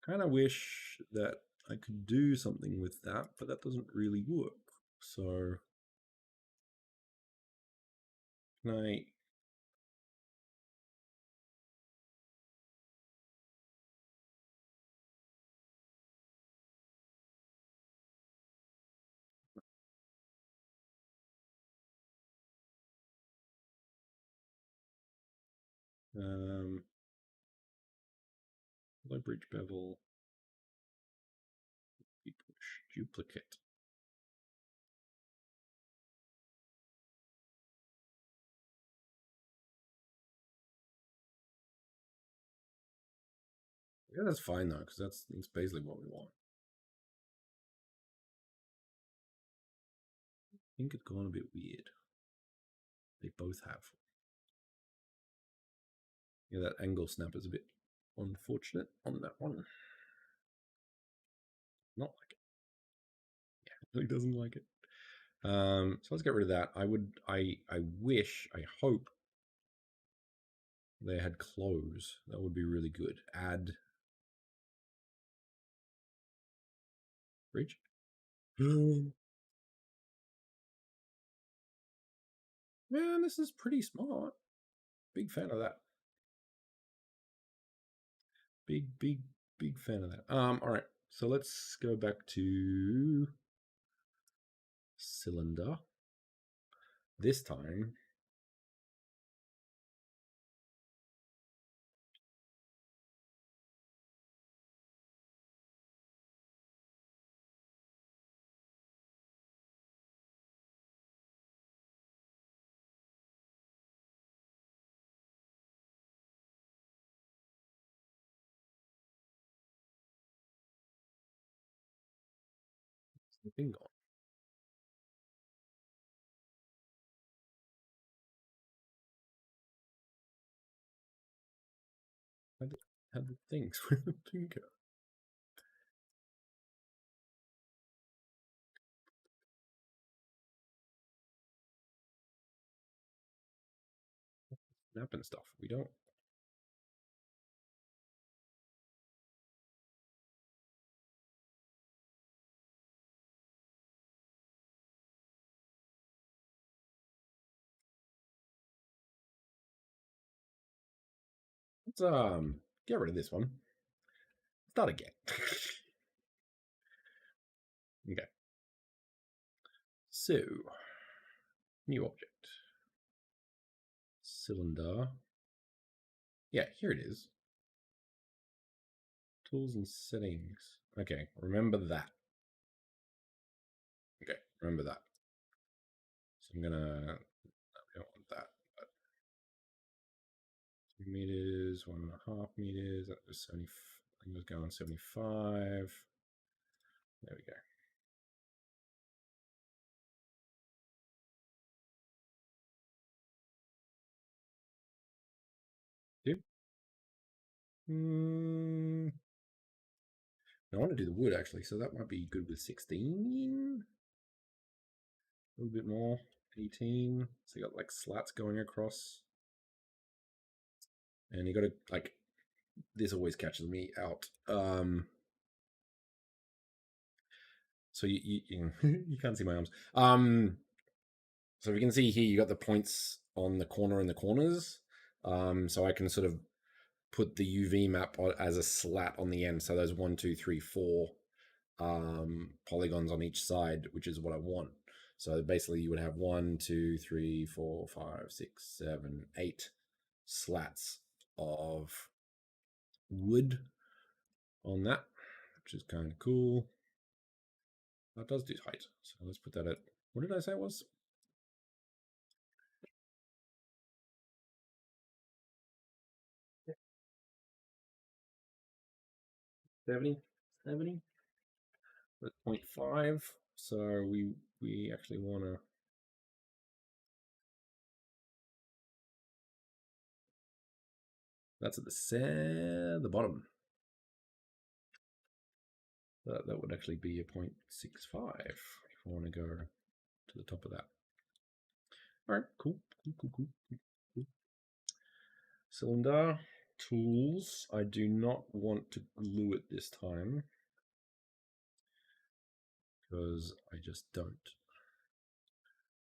Speaker 1: Kind of wish that I could do something with that, but that doesn't really work. So, can I? Low bridge bevel, push, duplicate. Yeah, that's fine though, because that's basically what we want. I think it's gone a bit weird. They both have. Yeah, that angle snap is a bit unfortunate on that one. Not like it. Yeah, really doesn't like it. So let's get rid of that. I wish, I hope they had close. That would be really good. Add bridge. Man, this is pretty smart. Big fan of that. Big fan of that. All right. So let's go back to cylinder. This time, the thing gone. How the things with the thing go? Snap and stuff. We don't. Let's get rid of this one. Start again. Okay. So new object. Cylinder. Yeah, here it is. Tools and settings. Okay, remember that. Okay, remember that. So I'm gonna. I don't want that. But 2 meters, 1.5 meters. That was 70. I think it was going 75. There we go. Yep. I want to do the wood actually, so that might be good with 16. A little bit more. 18. So you got like slats going across. And you got to like, this always catches me out. So you you can't see my arms. So we can see here, you got the points on the corner and the corners. So I can sort of put the UV map as a slat on the end. So there's 1, 2, 3, 4 polygons on each side, which is what I want. So basically, you would have 1, 2, 3, 4, 5, 6, 7, 8 slats of wood on that, which is kind of cool. That does do height. So let's put that at, what did I say it was? 70? 70? That's 0.5. So we actually want to. That's at the bottom. That would actually be a 0.65 if I want to go to the top of that. All right, cool. Cylinder, tools. I do not want to glue it this time because I just don't.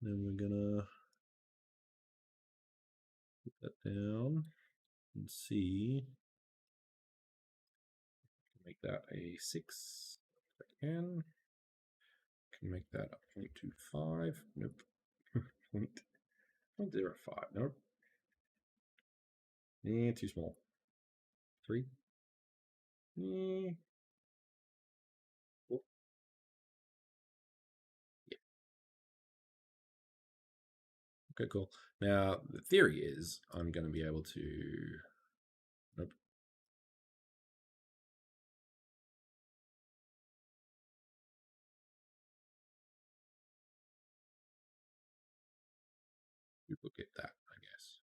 Speaker 1: Then we're gonna put that down and see. Make that a 6 if I can. Can make that a 0.25. Nope. 0.05. Nope. Yeah, too small. 3. Yeah. Oh. Yeah. Okay, cool. Now, the theory is I'm going to be able to. Nope. Duplicate that, I guess.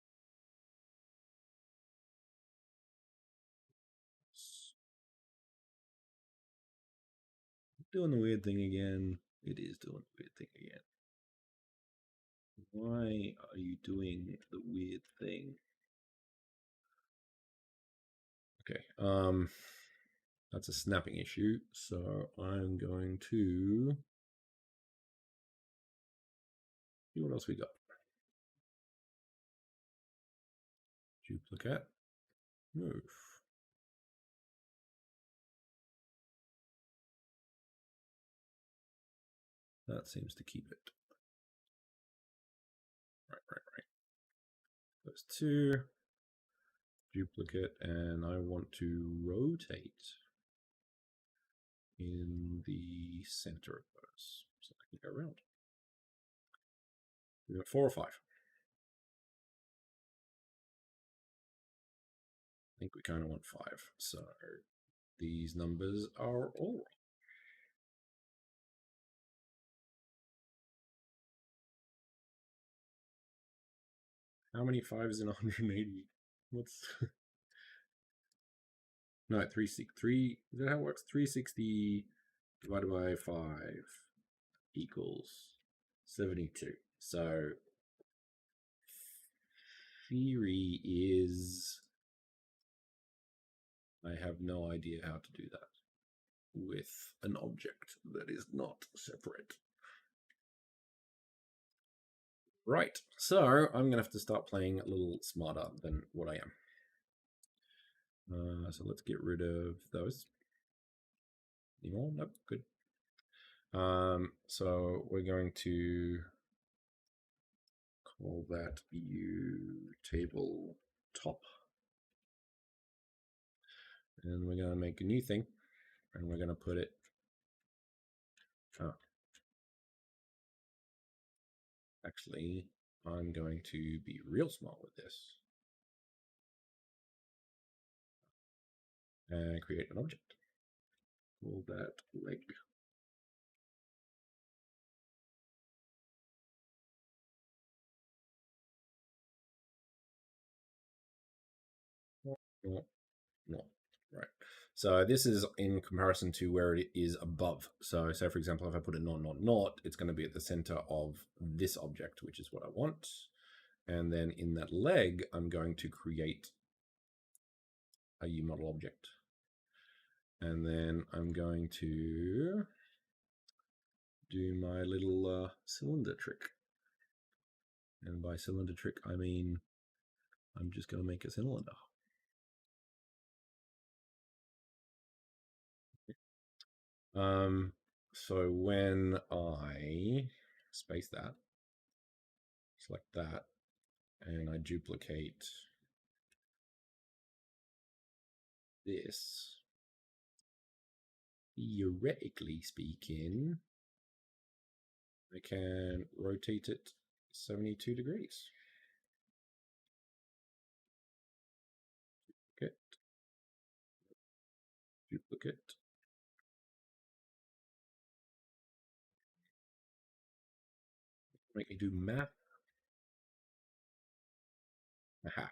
Speaker 1: Doing the weird thing again. It is doing the weird thing again. Why are you doing the weird thing? Okay, that's a snapping issue. So I'm going to see what else we got. Duplicate. Move. That seems to keep it. Right. Those two. Duplicate, and I want to rotate in the center of those so I can go around. We got 4 or 5. I think we kind of want 5. So these numbers are all right. How many 5s in 180? What's no 363? Is that how it works? 360 divided by 5 equals 72. So theory is I have no idea how to do that with an object that is not separate. Right, so I'm going to have to start playing a little smarter than what I am. So let's get rid of those. Any more? Nope, good. So we're going to call that view table top. And we're going to make a new thing. And we're going to put it... Actually, I'm going to be real smart with this. And create an object. Call that leg. No. Right. So this is in comparison to where it is above. So say, for example, if I put a not, it's going to be at the center of this object, which is what I want. And then in that leg, I'm going to create a UModel object. And then I'm going to do my little cylinder trick. And by cylinder trick, I mean I'm just going to make a cylinder. So when I space that, select that, and I duplicate this, theoretically speaking, I can rotate it 72 degrees. Duplicate. Make me do math. Aha.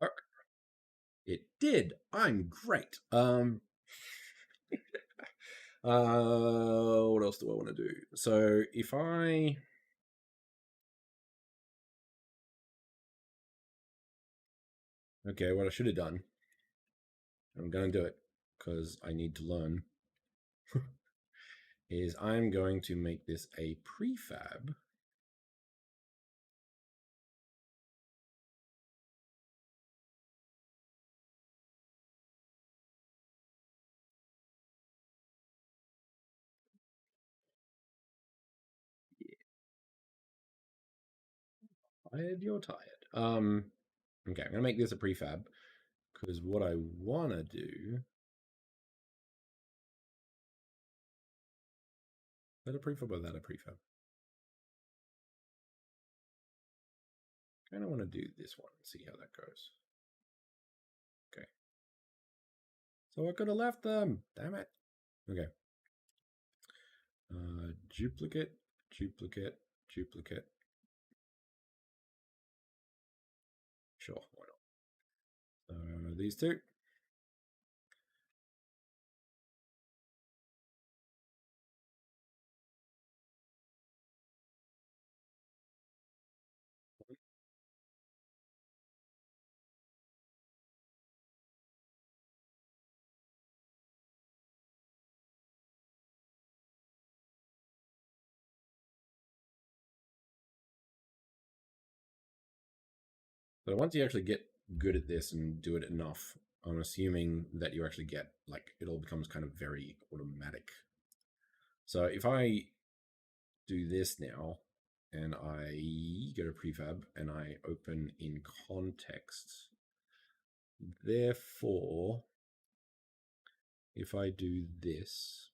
Speaker 1: Work. It did. I'm great. What else do I want to do? So if I what I should have done, I'm going to do it because I need to learn, is I'm going to make this a prefab. Tired, you're tired. Okay, I'm going to make this a prefab because what I want to do... Is that a prefab or that a prefab? I kind of want to do this one and see how that goes. Okay. So I could have left them. Damn it. Okay. Duplicate, duplicate, duplicate. Sure, why not? These two. So once you actually get good at this and do it enough, I'm assuming that you actually get, like, it all becomes kind of very automatic. So if I do this now and I go to prefab and I open in context, therefore, if I do this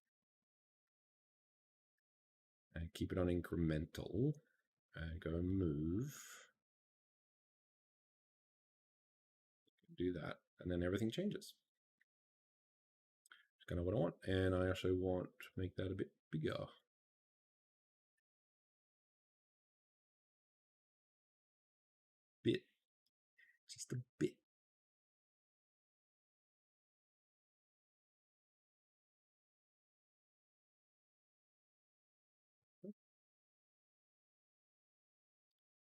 Speaker 1: and keep it on incremental and go move, do that, and then everything changes. It's kind of what I want. And I actually want to make that a bit bigger. Bit. Just a bit.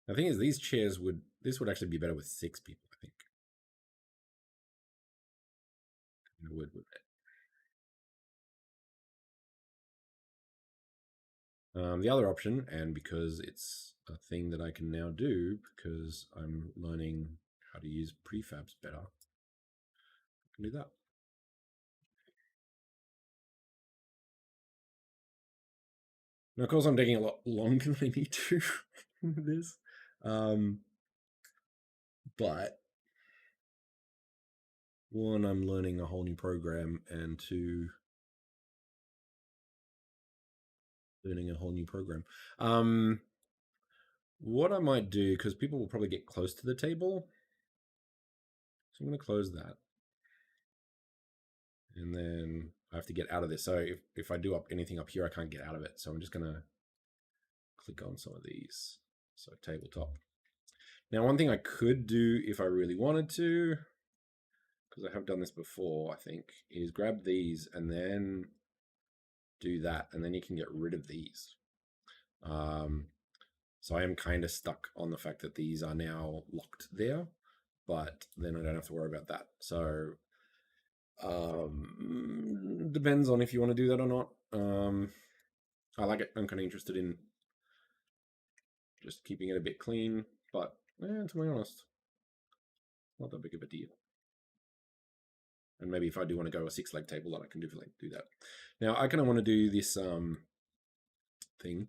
Speaker 1: The thing is, these chairs this would actually be better with 6 people, I think. It would, wouldn't it? The other option, and because it's a thing that I can now do, because I'm learning how to use prefabs better, I can do that. Now, of course, I'm taking a lot longer than I need to with this. But one, I'm learning a whole new program, and two, learning a whole new program. What I might do, because people will probably get close to the table, so I'm going to close that. And then I have to get out of this. So if I do up anything up here, I can't get out of it. So I'm just going to click on some of these. So tabletop. Now, one thing I could do if I really wanted to, because I have done this before, I think, is grab these and then do that. And then you can get rid of these. So I am kind of stuck on the fact that these are now locked there, but then I don't have to worry about that. So depends on if you want to do that or not. I like it. I'm kind of interested in just keeping it a bit clean, but to be honest, not that big of a deal. And maybe if I do want to go a 6-leg table, then I can do that. Now I kind of want to do this thing.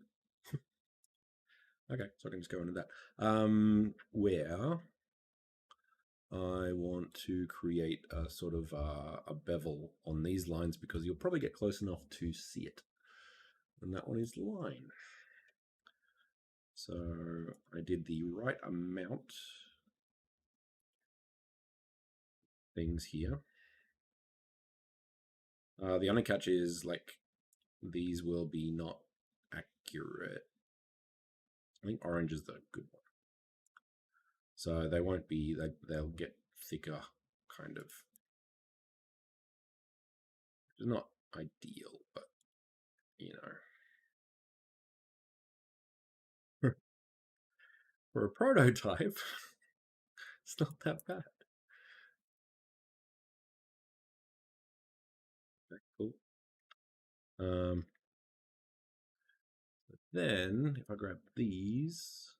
Speaker 1: Okay, so I can just go into that. Where I want to create a sort of a bevel on these lines because you'll probably get close enough to see it. And that one is line. So I did the right amount things here. The only catch is, like, these will be not accurate. I think orange is the good one. So they won't be, they'll get thicker, kind of. It's not ideal, but, you know. For a prototype, it's not that bad. Okay, cool. Then if I grab these,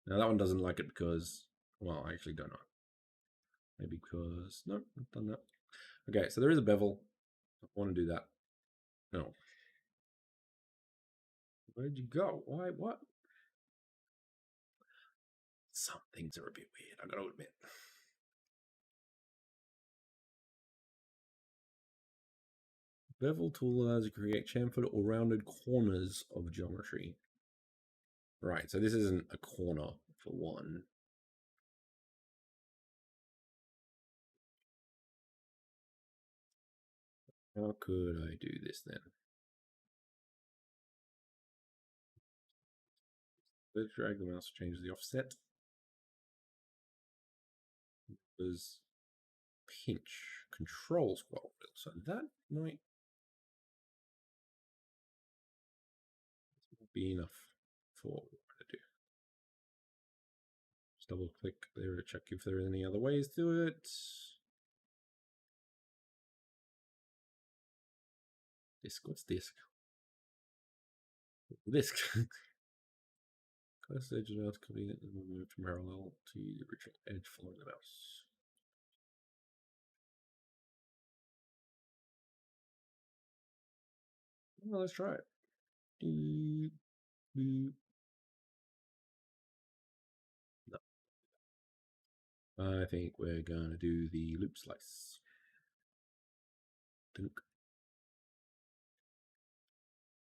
Speaker 1: now that one doesn't like it because, well, I actually don't know. Maybe because, no, I've done that. Okay, so there is a bevel. I want to do that. No. Where'd you go? Why? What? Some things are a bit weird, I gotta admit. Bevel tool allows you to create chamfered or rounded corners of geometry. Right, so this isn't a corner for one. How could I do this then? Let's drag the mouse to change the offset. Was pinch control scroll wheel. So that might be enough for what we want to do. Just double click there to check if there are any other ways to it. Disc. What's disc? Disc. Close edge of mouse convenient and moved parallel to the original edge following the mouse. Well, let's try it. No. I think we're gonna do the loop slice. Dunk.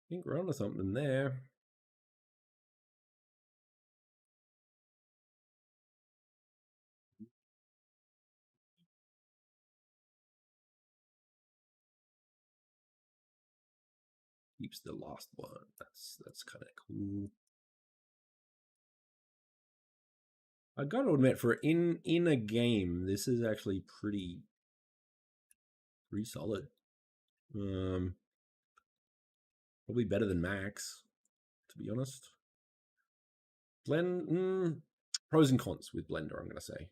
Speaker 1: I think we're onto something there. Keeps the last one. That's kind of cool. I gotta admit, for in a game, this is actually pretty solid. Probably better than Max, to be honest. Blend, pros and cons with Blender, I'm gonna say.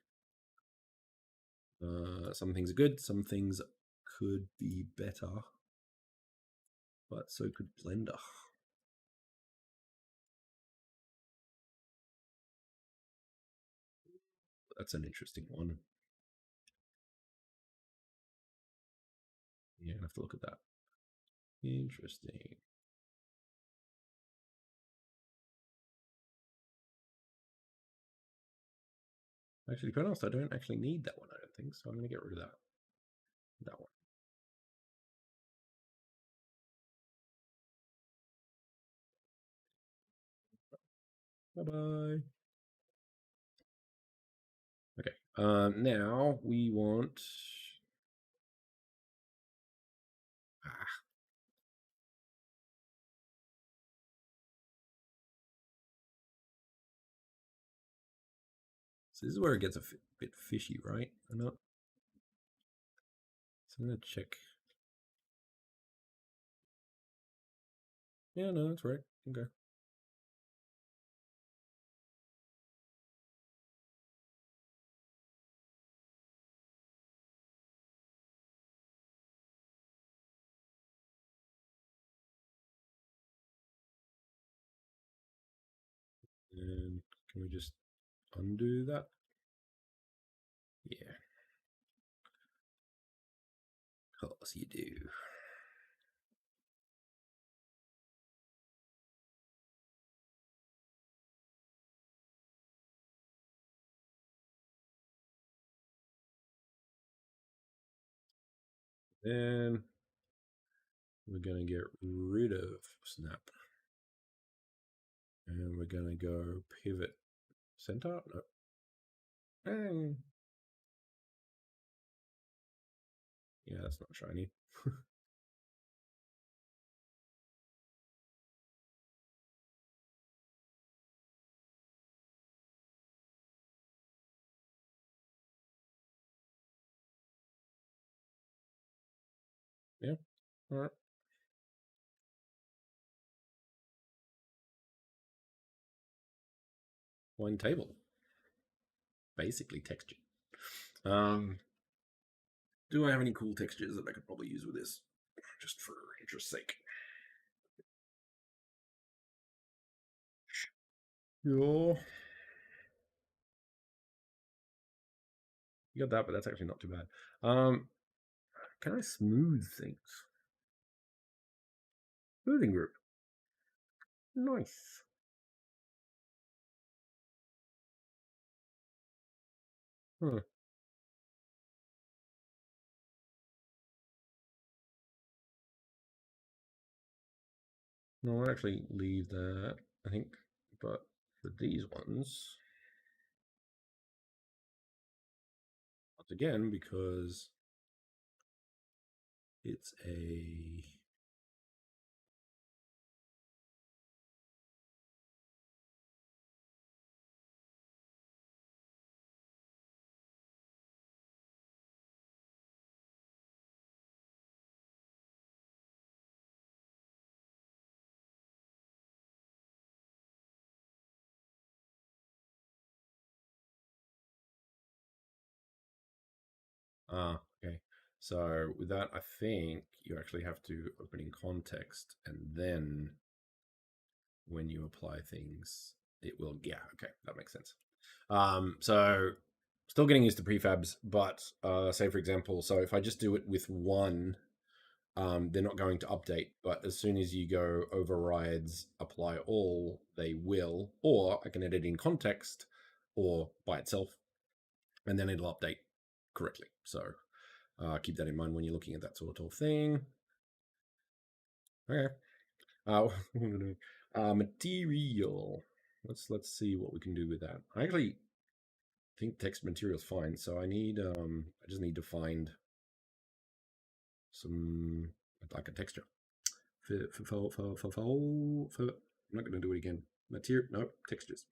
Speaker 1: Some things are good, some things could be better, but so could Blender. That's an interesting one. Yeah, I have to look at that. Interesting. Actually, to be honest, I don't actually need that one, I don't think, so I'm going to get rid of that. That one. Bye-bye. Okay, now we want... So this is where it gets a bit fishy, right? Or not? So I'm going to check. Yeah, no, that's right. Okay. And can we just undo that? Yeah. Of course you do. Then we're going to get rid of snap. And we're going to go pivot center. No. Yeah, that's not shiny. Yeah. All right. One table. Basically texture. Do I have any cool textures that I could probably use with this? Just for interest's sake. Sure. You got that, but that's actually not too bad. Can I smooth things? Smoothing group. Nice. Huh. No, I'll actually leave that, I think. But for these ones, once again, because it's a okay. So with that, I think you actually have to open in context, and then when you apply things, it will. Yeah, okay, that makes sense. So still getting used to prefabs, but say for example, so if I just do it with one, they're not going to update. But as soon as you go overrides apply all, they will. Or I can edit in context or by itself, and then it'll update correctly. So keep that in mind when you're looking at that sort of thing. Okay. Uh, material. Let's see what we can do with that. I actually think text material is fine. So I just need to find some like a texture. I'm not going to do it again. Material, no textures,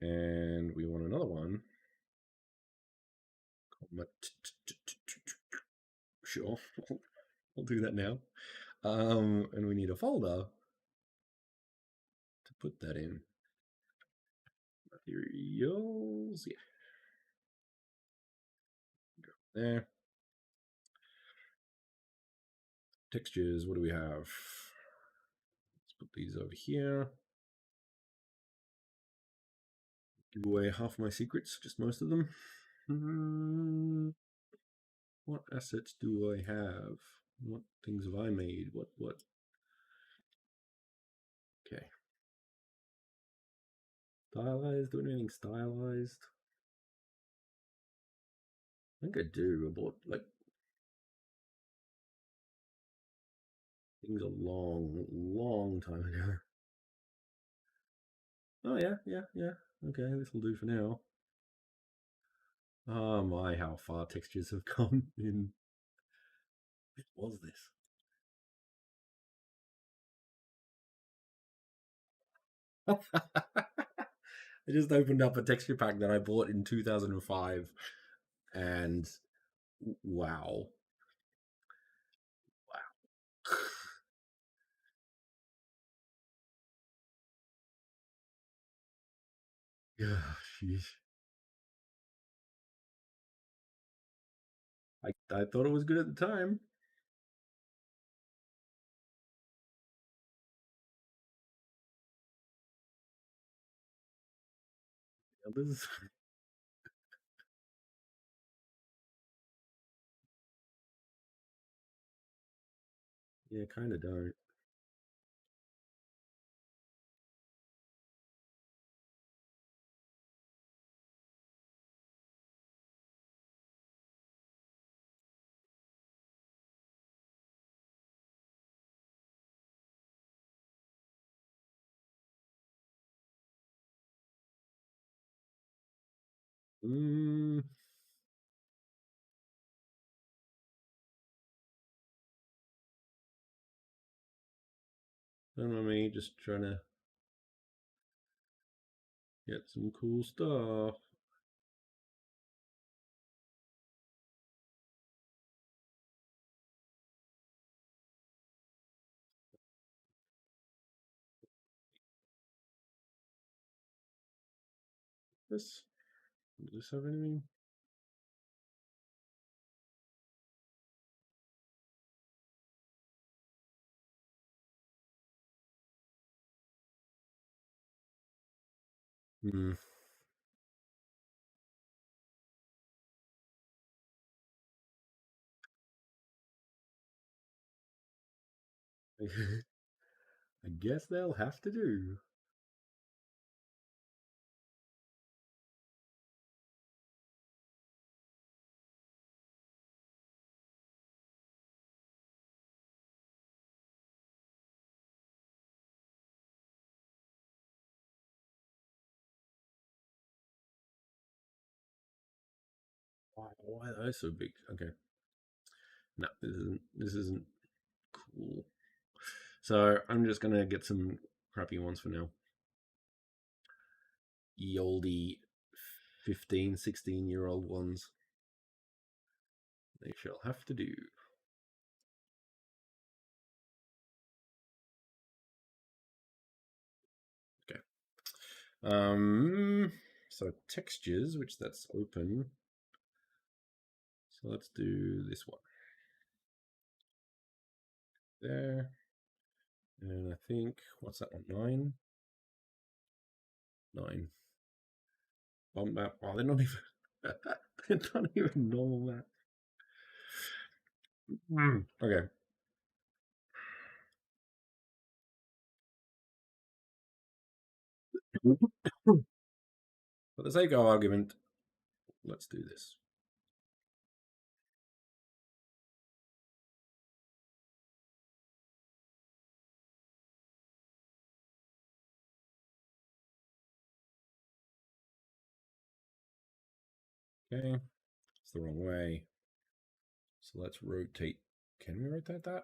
Speaker 1: and we want another one. Sure, I'll do that now. And we need a folder to put that in. Materials, yeah, go there. Textures, what do we have? Let's put these over here. Give away half my secrets, just most of them. What assets do I have? What things have I made? What? Okay. Stylized? Do anything stylized? I think I do. I bought like things a long time ago. Oh yeah. Okay, this will do for now. Oh my, how far textures have come in. What was this? I just opened up a texture pack that I bought in 2005, and wow, wow. Yeah, sheesh. I thought it was good at the time. Others, yeah, kind of don't. Mm, don't know me, just trying to get some cool stuff. This does this have anything? Hmm. I guess they'll have to do. Why are they so big? Okay. No, this isn't cool. So I'm just gonna get some crappy ones for now. Ye olde 15, 16-year-old ones. They shall have to do. Okay. So textures, which that's open. So let's do this one. There. And I think, what's that one? 9? 9. Bump map. Oh, they're not even, they're not even normal map. Okay. For the sake of argument, let's do this. Okay. It's the wrong way. So let's rotate. Can we rotate that?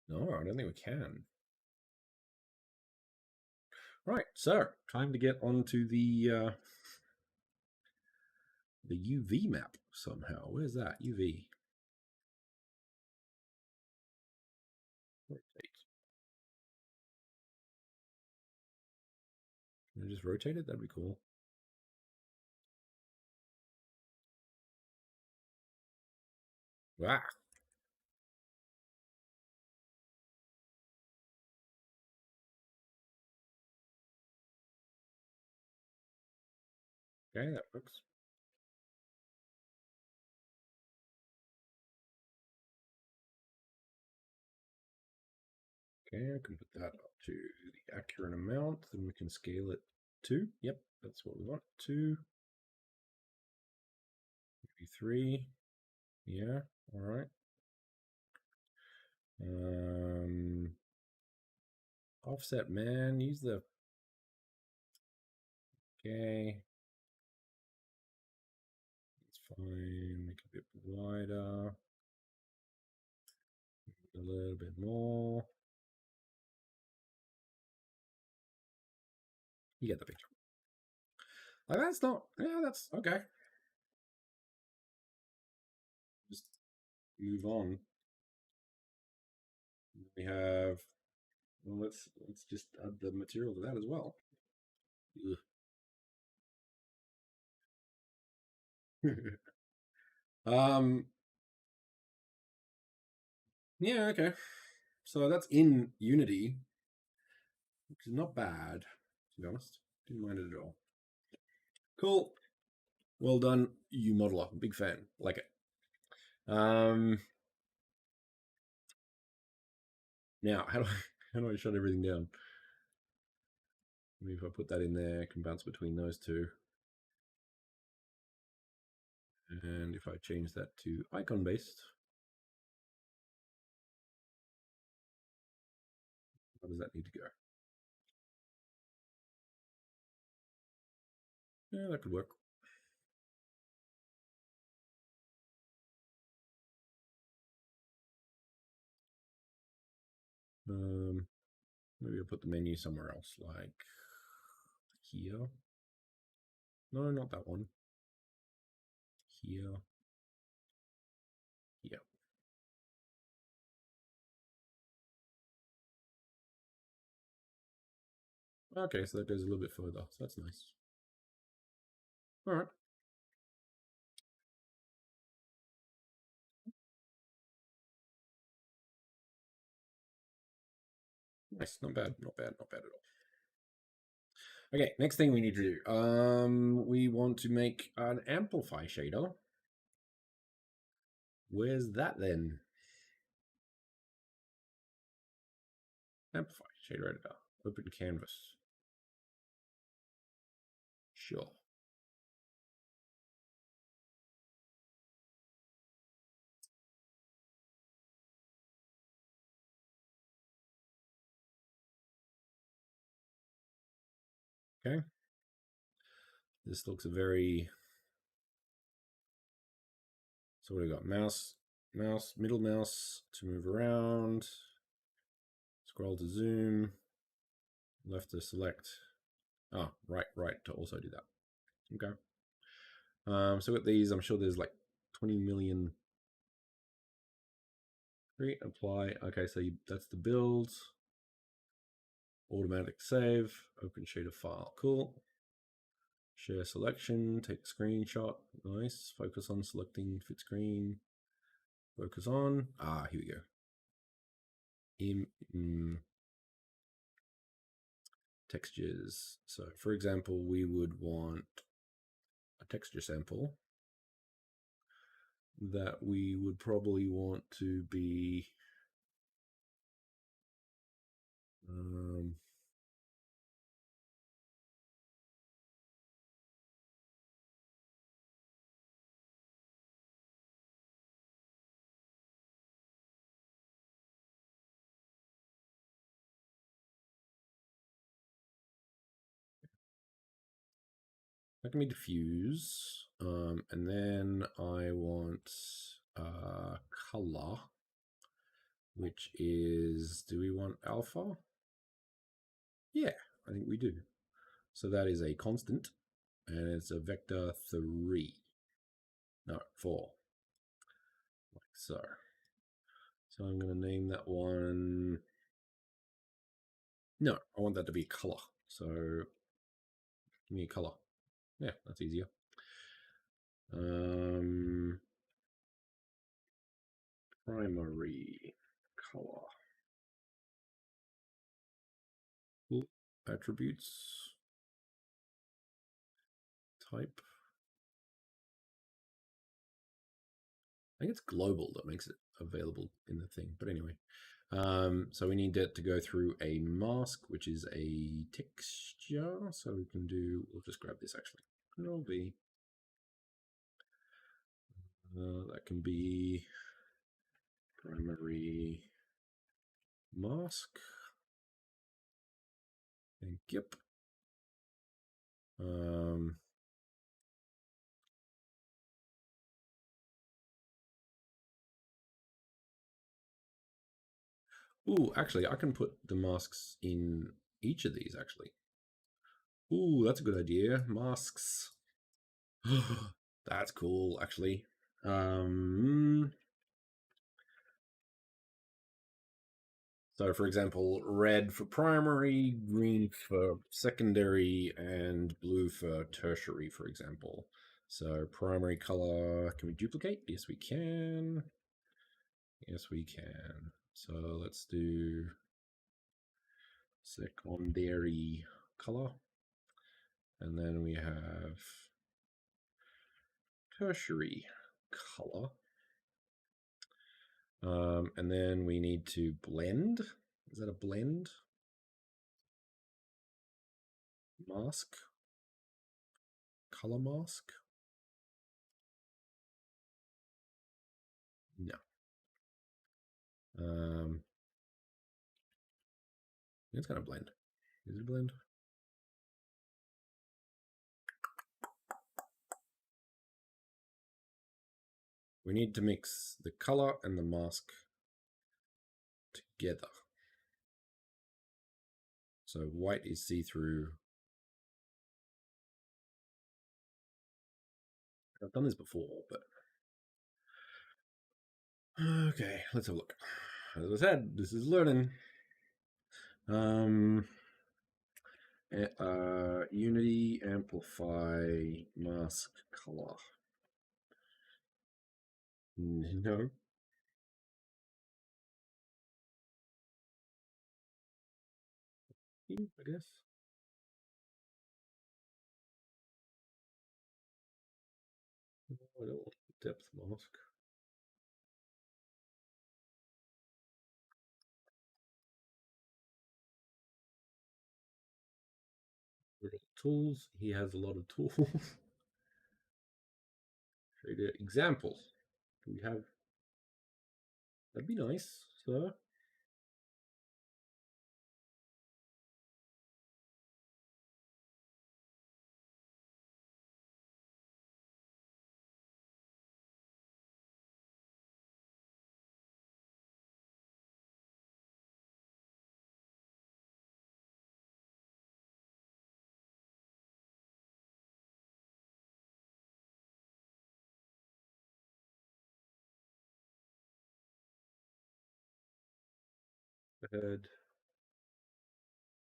Speaker 1: No, I don't think we can. Right, so time to get onto the UV map somehow. Where's that? UV. Rotate. Can I just rotate it? That'd be cool. Ah. Okay, that works. Okay, I can put that up to the accurate amount. Then we can scale it to. Yep, that's what we want. 2, maybe 3. Yeah, all right. Offset, man. Use the. Okay. It's fine. Make it a bit wider. A little bit more. You get the picture. Like, that's not. Yeah, that's okay. Just move on. We have. Well, let's just add the material to that as well. um. Yeah. Okay. So that's in Unity, which is not bad, to be honest. Didn't mind it at all. Cool. Well done, UModeler. Big fan. Like it. Now, how do I shut everything down? Maybe if I put that in there, I can bounce between those two. And if I change that to icon based, how does that need to go? Yeah, that could work. Maybe I'll put the menu somewhere else, like here. No, not that one. Here. Here. Okay, so that goes a little bit further. So that's nice. All right. Nice. Not bad. Not bad. Not bad at all. Okay, next thing we need to do. We want to make an amplify shader. Where's that then? Amplify shader editor. Open canvas. Sure. Okay. This looks very. So what do we got? Mouse, middle mouse to move around. Scroll to zoom. Left to select. Oh, right to also do that. Okay. So with these, I'm sure there's like 20 million. Create, apply. Okay, so that's the build. Automatic save. Open shader file. Cool. Share selection, take a screenshot. Nice. Focus on selecting fit screen. Focus on. Here we go. Textures. So for example, we would want a texture sample that we would probably want to be that can be diffuse. And then I want color, which is, do we want alpha? Yeah, I think we do. So that is a constant, and it's a vector 3. No, 4. Like so. So I'm going to name that one. No, I want that to be color. So give me a color. Yeah, that's easier. Primary color. Ooh, attributes. Type. I think it's global that makes it available in the thing. But anyway, so we need it to go through a mask, which is a texture. So we can do, we'll just grab this actually. Control V. That can be primary mask. And yep. Ooh, actually, I can put the masks in each of these, actually. Ooh, that's a good idea. Masks. That's cool, actually. So, for example, red for primary, green for secondary, and blue for tertiary, for example. So, primary color, can we duplicate? Yes, we can. Yes, we can. So, let's do secondary color. And then we have tertiary color. And then we need to blend. Is that a blend? Mask? Color mask? No. It's gonna blend. Is it a blend? We need to mix the color and the mask together. So white is see-through. I've done this before, but okay, let's have a look. As I said, this is learning. Unity Amplify mask color. No. I guess. I don't want depth mask. Tools. He has a lot of tools. Shader examples. Do we have? That'd be nice, sir.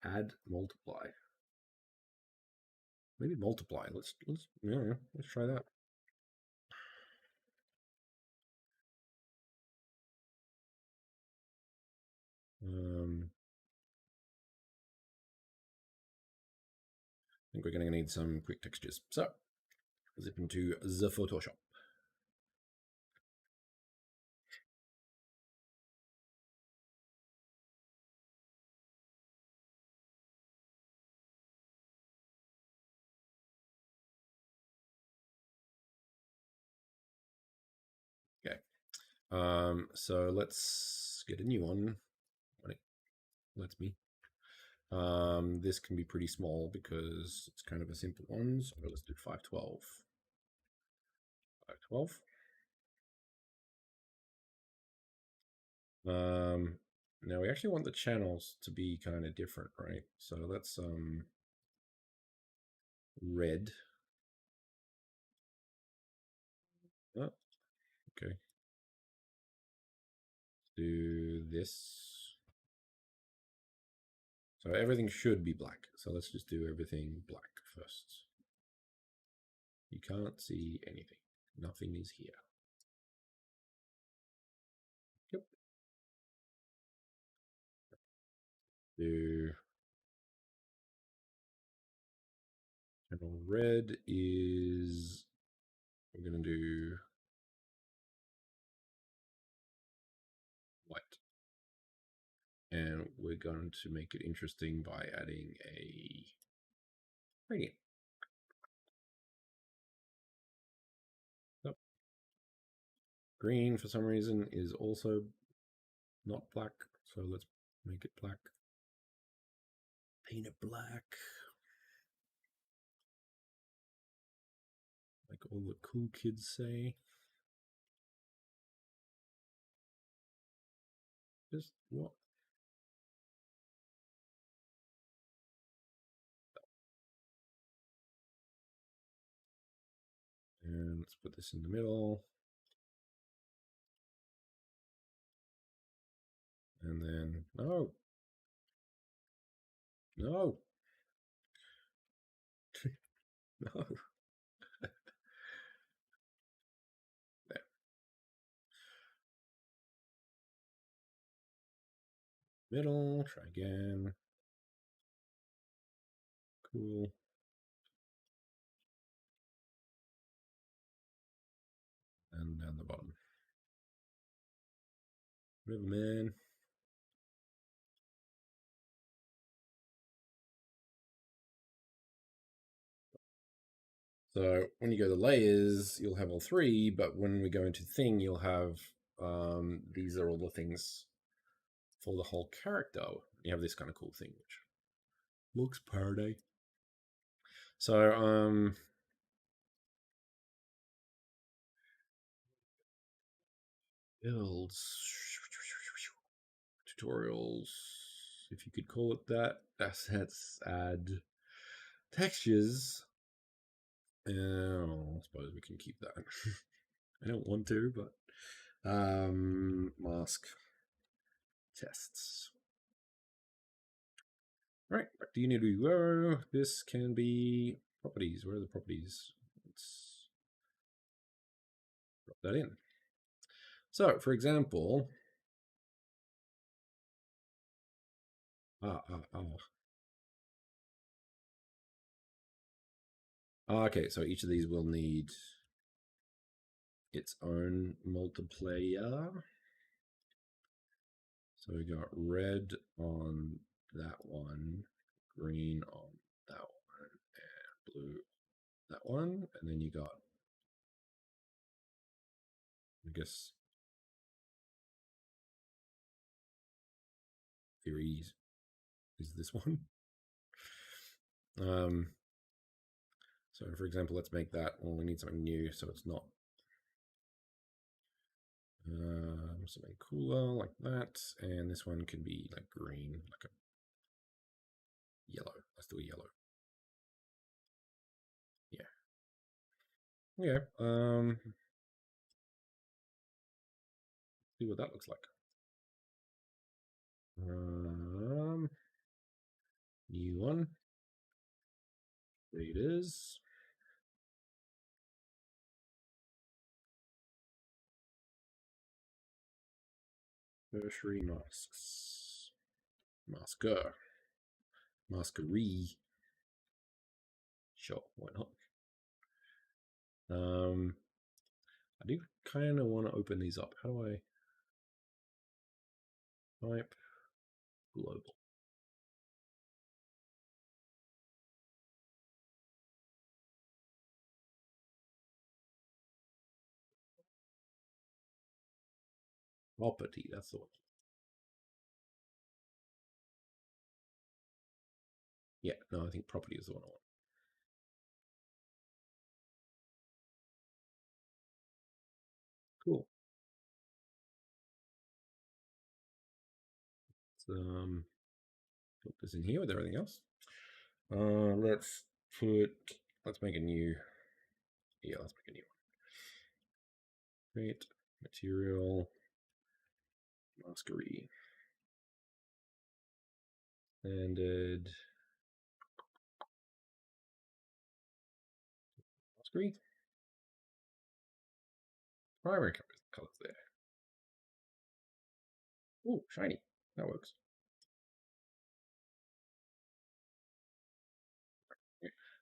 Speaker 1: Add multiply. maybe multiply. Let's try that. I think we're going to need some quick textures. So zip into the Photoshop. Okay. So let's get a new one when it lets me. This can be pretty small because it's kind of a simple one. So let's do 512. 512. Now we actually want the channels to be kind of different, right? So let's red. Oh, okay. Do this. So everything should be black. So let's just do everything black first. You can't see anything. Nothing is here. Yep. Do channel red is, we're going to do white. And we're going to make it interesting by adding a gradient. Nope. Green, for some reason, is also not black. So let's make it black. Paint it black. Like all the cool kids say. Just what? And let's put this in the middle. And then, no. No. No. There. Middle, try again. Cool. And down the bottom. Riverman. So when you go to layers, you'll have all three, but when we go into thing, you'll have these are all the things for the whole character. You have this kind of cool thing, which looks party. So builds tutorials, if you could call it that. Assets, add textures. I suppose we can keep that. I don't want to, but mask tests. All right, back to Unity. Whoa, this can be properties. Where are the properties? Let's drop that in. So, for example, okay, so each of these will need its own multiplayer. So we got red on that one, green on that one, and blue that one. And then you got, I guess, theories is this one. So for example, let's make that, well, we need something new, so it's not something cooler like that. And this one can be like green, like a yellow. Let's do a yellow. Yeah. Yeah. See what that looks like. New one. Leaders. Tertiary masks. Masker. Maskery. Sure, why not? I do kind of want to open these up. How do I type global? Property, that's the one. Yeah, no, I think property is the one I want. Cool. Let's put this in here with everything else. Let's make a new. Yeah, let's make a new one. Create material maskery. Standard maskery. Primary colors there. Oh, shiny. That works.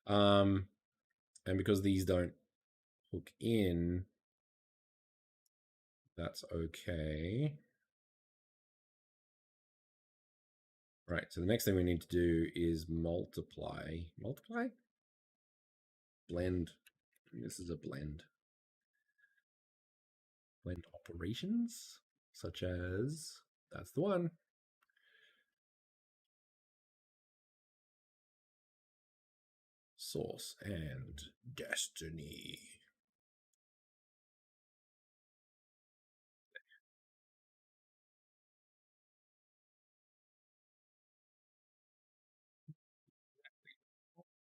Speaker 1: And because these don't hook in, that's okay. Right, so the next thing we need to do is multiply. Multiply? Blend. This is a blend. Blend operations, such as, that's the one. Source and destiny.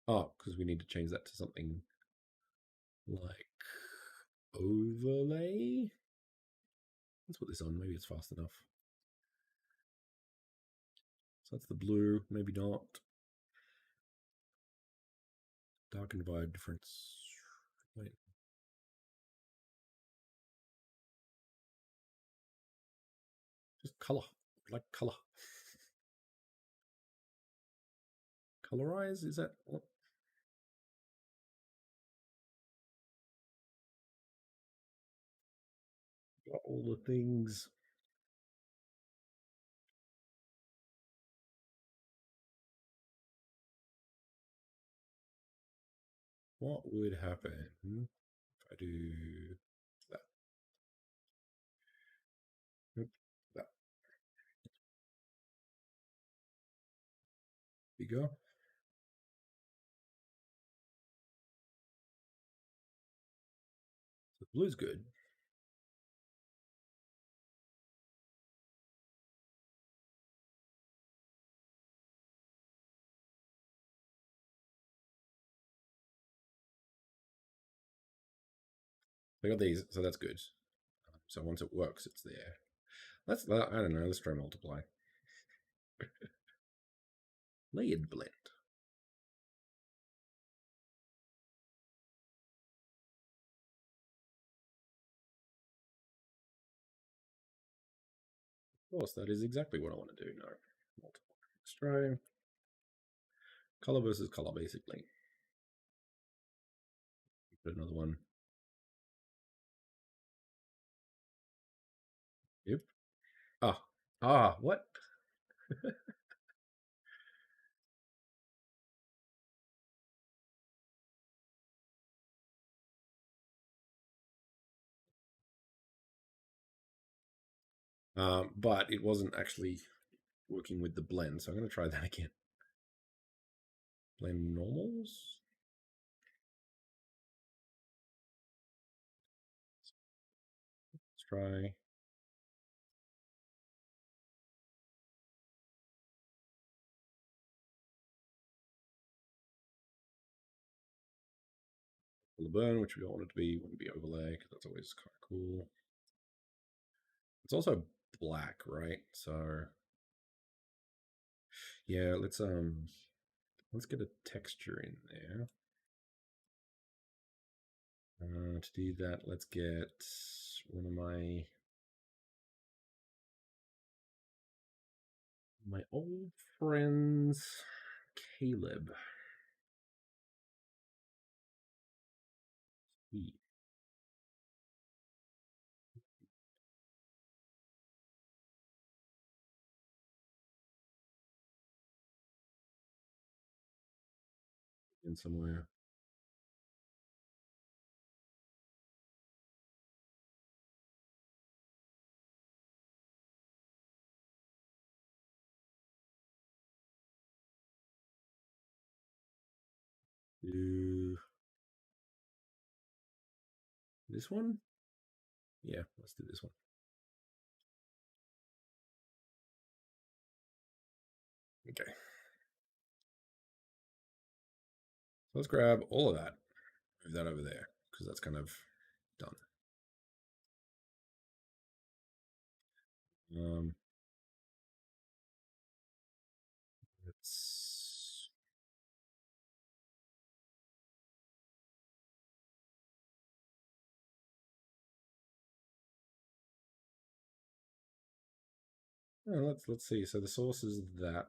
Speaker 1: Oh, because we need to change that to something like overlay. Let's put this on. Maybe it's fast enough. So that's the blue. Maybe not. Darkened by difference. Wait. Just color. Like color. Colorize? Is that what? Got all the things. What would happen if I do that? Nope, that. Bigger. So blue's good. I got these, so that's good. So once it works, it's there. I don't know, let's try multiply. Layered blend. Of course, that is exactly what I want to do. No, multiply. Let's try color versus color, basically. Put another one. Yep. What? But it wasn't actually working with the blend, so I'm going to try that again. Blend normals. Let's try. The burn, which we don't want it to be, want to be overlay because that's always kind of cool. It's also black, right? So yeah, let's Let's get a texture in there. To do that, let's get one of my old friends, Caleb. Sweet. In somewhere. Do this one? Yeah, let's do this one. Okay. So let's grab all of that, move that over there, because that's kind of done. Let's let's see. So the source is that.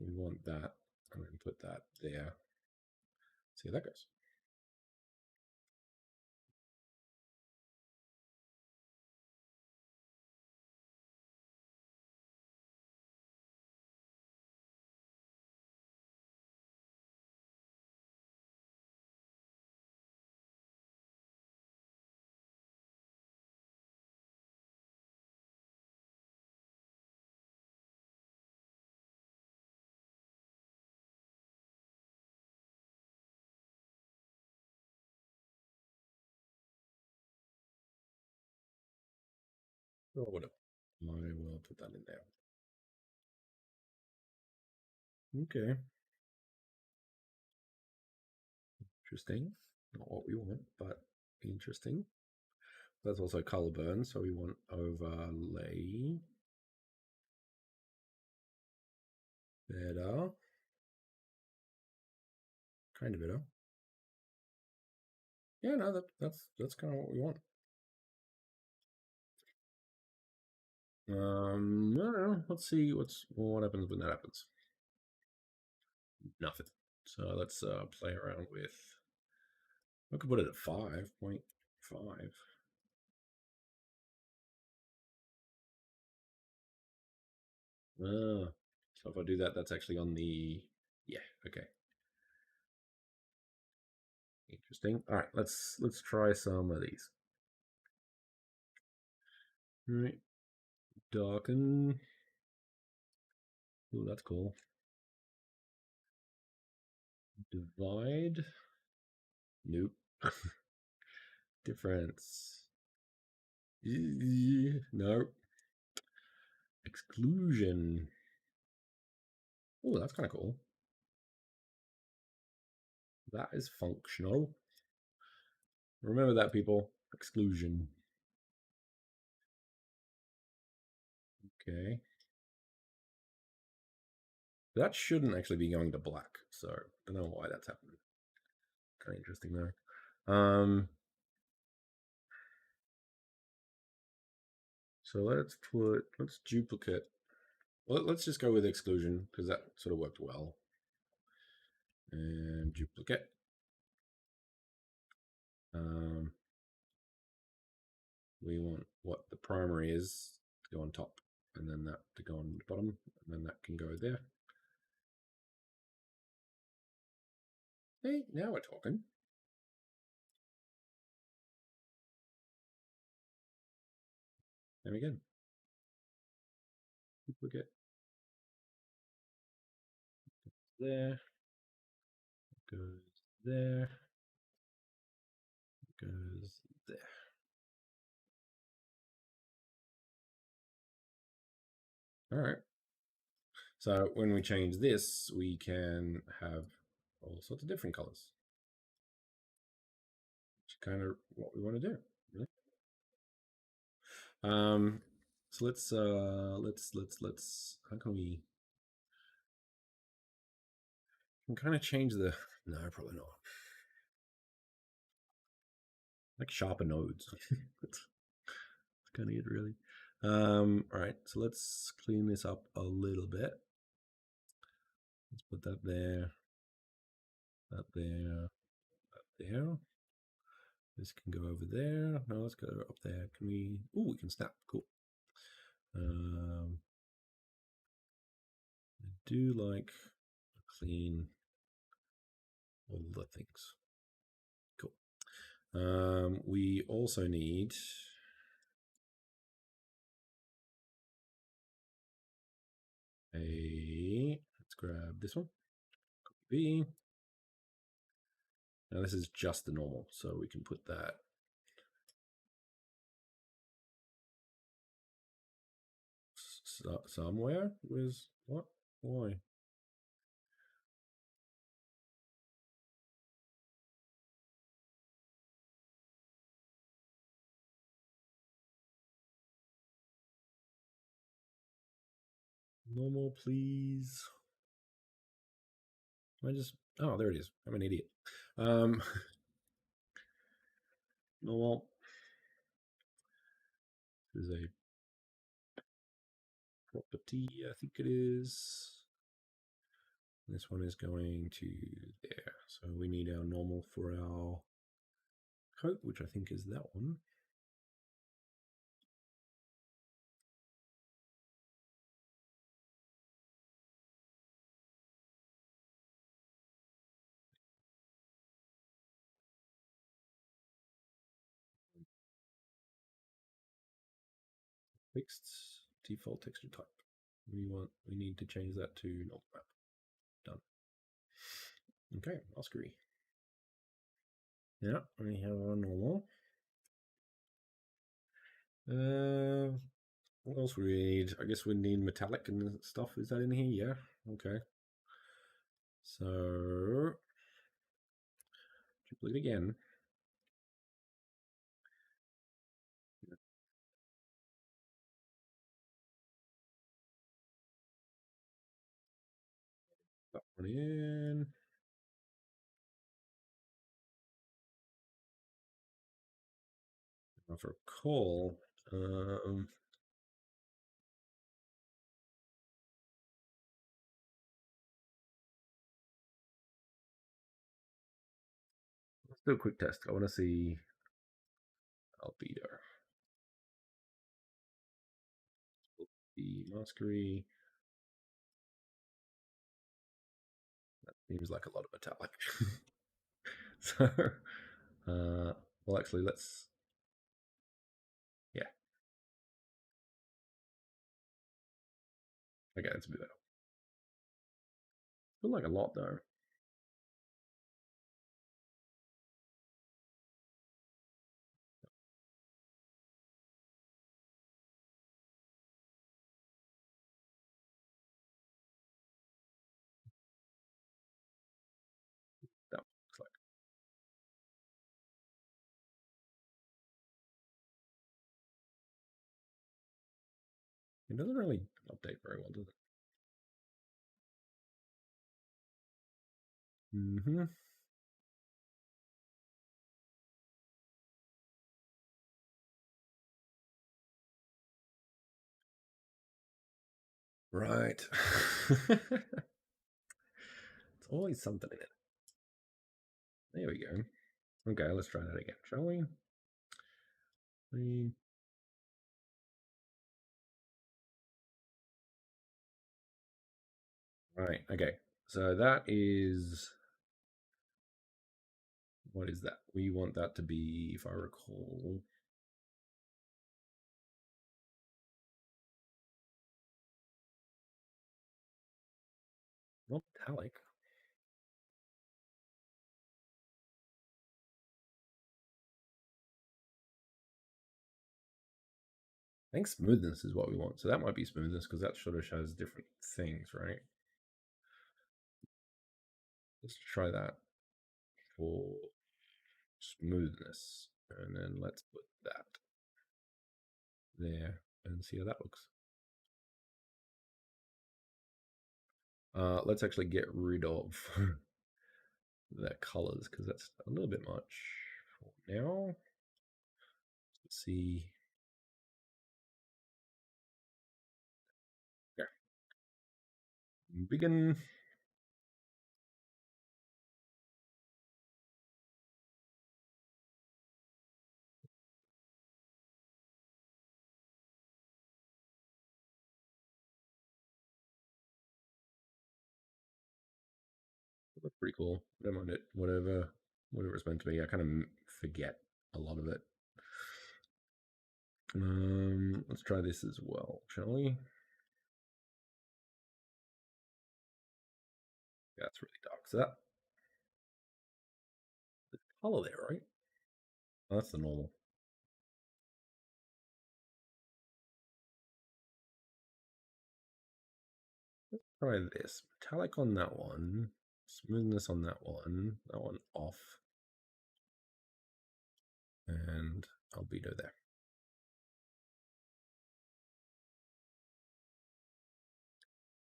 Speaker 1: We want that, and then put that there. See how that goes. Or whatever. I will put that in there. Okay. Interesting. Not what we want, but interesting. That's also color burn, so we want overlay. Better. Kind of better. Yeah, no, that's kind of what we want. I don't know. Let's see what happens when that happens. Nothing. So let's play around with. I could put it at 5.5. So if I do that, that's actually on the. Yeah. Okay. Interesting. All right. Let's try some of these. All right. Darken. Oh, that's cool. Divide. Nope. Difference. No. Exclusion. Oh, that's kind of cool. That is functional. Remember that, people. Exclusion. Okay. That shouldn't actually be going to black, so I don't know why that's happening. Kind of interesting though. So let's duplicate. Well, let's just go with exclusion because that sort of worked well. And duplicate. We want what the primary is to go on top, and then that to go on the bottom, and then that can go there. Hey, now we're talking. And again, duplicate. There. Goes there. Goes there. All right. So when we change this, we can have all sorts of different colors. Which is kind of what we want to do. Really. So let's how can we can kind of change the. No, probably not. Like sharper nodes. That's kind of it, really. All right, so let's clean this up a little bit. Let's put that there, that there, that there. This can go over there. No, let's go up there. Can we? Oh, we can snap. Cool. I do like clean all the things. Cool. We also need let's grab this one. Copy. Now this is just the normal, so we can put that somewhere. Where's what? Why? Normal, please. I just oh, there it is. I'm an idiot. Normal. This is a property, I think it is. This one is going to there. So we need our normal for our coat, which I think is that one. Fixed default texture type. We need to change that to normal wrap. Done. Okay, Oscary. Yeah, we have our normal. What else we need? I guess we need metallic and stuff. Is that in here? Yeah. Okay. So duplicate again. That one in. Now for coal, let's do a quick test. I want to see albedo. The Masquery. That seems like a lot of metallic. So, well, actually, let's. Yeah. Okay, that's a bit better. Feel like a lot though. That looks like it doesn't really update very well, does it? Mm-hmm. Right. It's always something in it. There we go. Okay, let's try that again, shall we? Right, okay. So that is. What is that? We want that to be, if I recall. Not metallic. I think smoothness is what we want. So that might be smoothness because that sort of shows different things, right? Let's try that for smoothness. And then let's put that there and see how that looks. Let's actually get rid of the colors because that's a little bit much for now. Let's see. Yeah. Begin. That's pretty cool. I don't mind it. Whatever it's meant to be. I kind of forget a lot of it. Let's try this as well, shall we? Yeah, it's really dark. So that the color there, right? Oh, that's the normal. Let's try this. Metallic on that one. Smoothness on that one. That one off. And albedo there.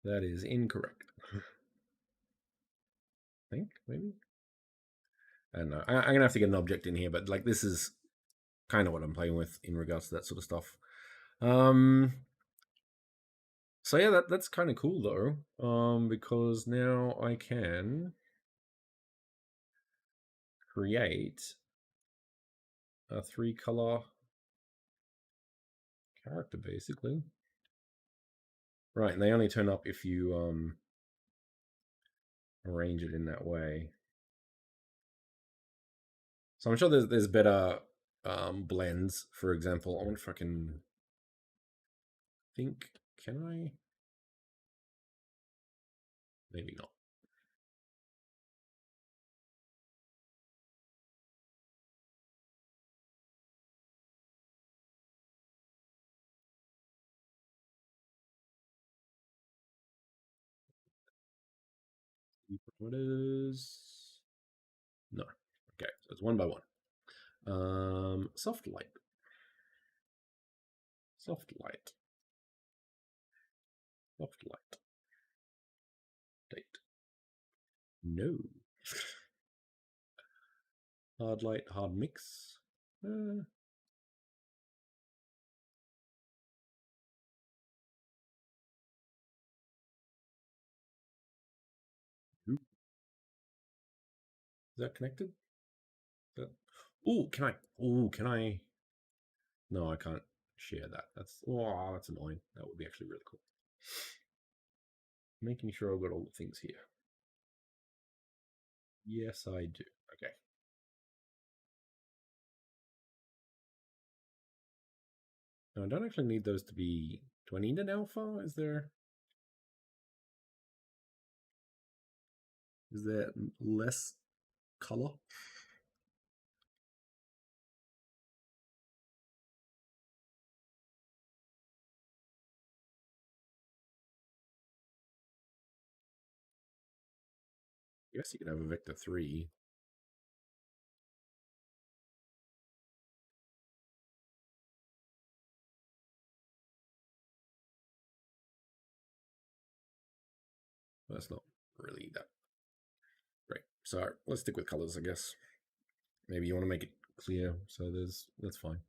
Speaker 1: That is incorrect. I think, maybe? I don't know. I'm going to have to get an object in here, but like this is kind of what I'm playing with in regards to that sort of stuff. So yeah, that's kind of cool though, because now I can create a 3-color character basically. Right, and they only turn up if you arrange it in that way. So I'm sure there's better blends. For example, I wonder if I can think. Can I? Maybe not. What is? No. Okay, so it's one by one. Soft light. Soft light. Soft light. Date. No. Hard light, hard mix. Is that connected? Oh, can I? Oh, can I? No, I can't share that. That's annoying. That would be actually really cool. Making sure I've got all the things here. Yes, I do. Okay. No, I don't actually need those to be. Do I need an alpha? Is there less color? Yes, you can have a vector 3. That's not really that great. So let's stick with colors, I guess. Maybe you want to make it clear, so that's fine.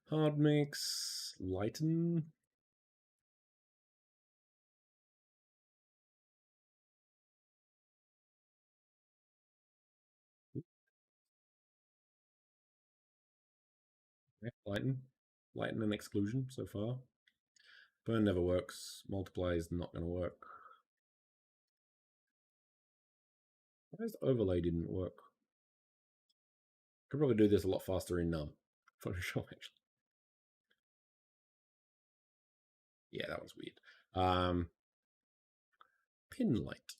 Speaker 1: Hard mix, lighten. Yeah, lighten and exclusion so far. Burn never works. Multiply is not going to work. Why is overlay didn't work? Could probably do this a lot faster in Photoshop actually. Yeah, that one's weird. Pin light.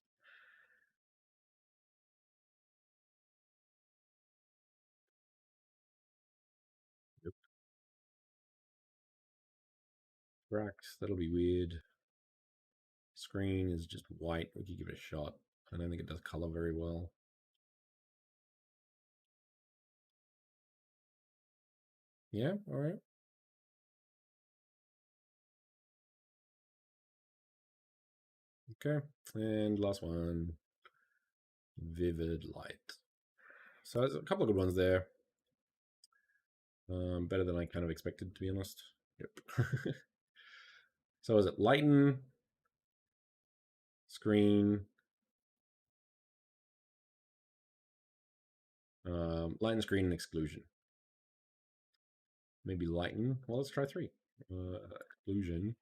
Speaker 1: Yep. Cracks. That'll be weird. Screen is just white. We could give it a shot. I don't think it does color very well. Yeah, all right. Okay, and last one, vivid light. So there's a couple of good ones there. Better than I kind of expected, to be honest. Yep. So is it lighten, screen, lighten, screen, and exclusion. Maybe lighten. Well, let's try 3. Exclusion.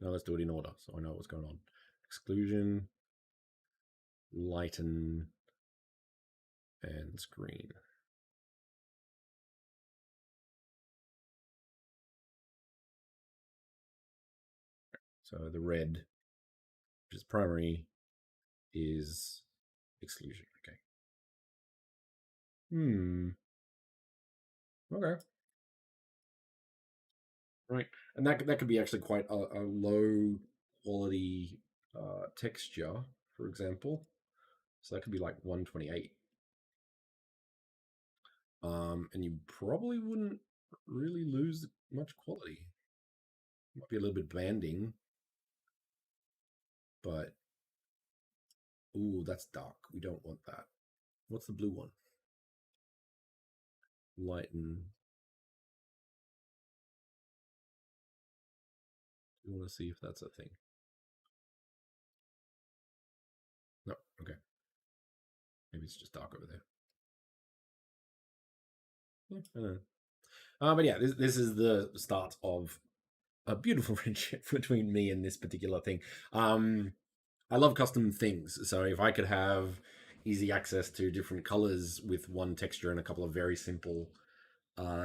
Speaker 1: No, let's do it in order so I know what's going on. Exclusion, lighten, and screen. So the red, which is primary, is exclusion. Okay. Okay. Right. And that could be actually quite a low quality texture, for example. So that could be like 128. And you probably wouldn't really lose much quality. Might be a little bit banding, but ooh, that's dark. We don't want that. What's the blue one? Lighten. You want to see if that's a thing? No. Okay. Maybe it's just dark over there. Yeah, I don't know. But yeah, this is the start of a beautiful friendship between me and this particular thing. I love custom things, so if I could have easy access to different colors with one texture and a couple of very simple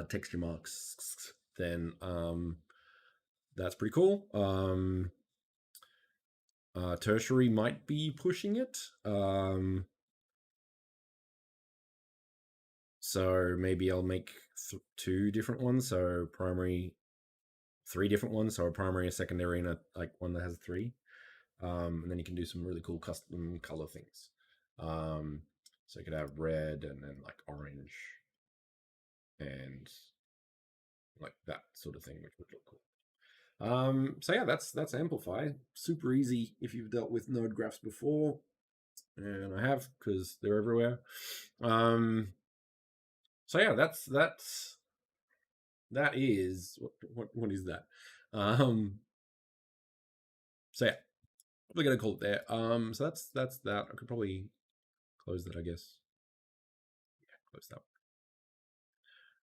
Speaker 1: texture marks, then that's pretty cool. Tertiary might be pushing it. So maybe I'll make 2 different ones. So primary, 3 different ones. So a primary, a secondary, and a like one that has 3. And then you can do some really cool custom color things. So you could have red and then like orange and like that sort of thing, which would look cool. So yeah, that's Amplify. Super easy if you've dealt with node graphs before, and I have because they're everywhere. So yeah, that is what is that? So yeah, we're gonna call it there. So that's that. I could probably close that, I guess. Yeah, close that.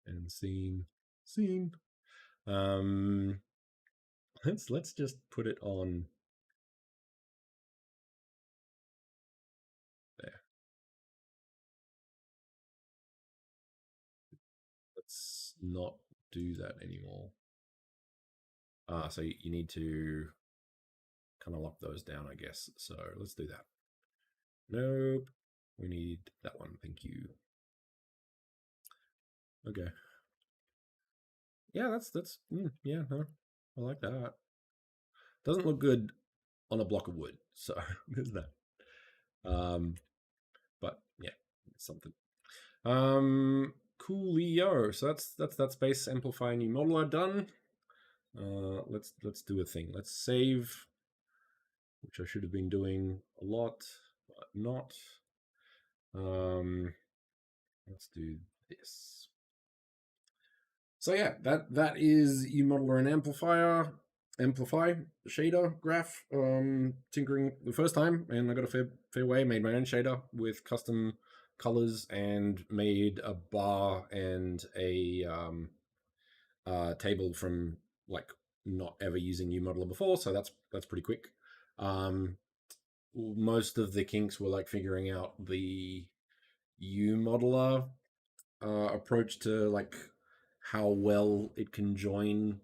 Speaker 1: And scene. Um, let's just put it on there. Let's not do that anymore. So you need to kind of lock those down, I guess. So let's do that. Nope. We need that one. Thank you. Okay. Yeah, that's yeah, no. I like that. Doesn't look good on a block of wood, so there's that. But yeah, it's something. Coolio. So that's that space amplify new modeler done. Let's do a thing. Let's save, which I should have been doing a lot, but not. Let's do this. So yeah, that is UModeler and Amplify shader graph. Tinkering the first time, and I got a fair way. Made my own shader with custom colors and made a bar and a table from like not ever using UModeler before. So that's pretty quick. Most of the kinks were like figuring out the UModeler approach to like how well it can join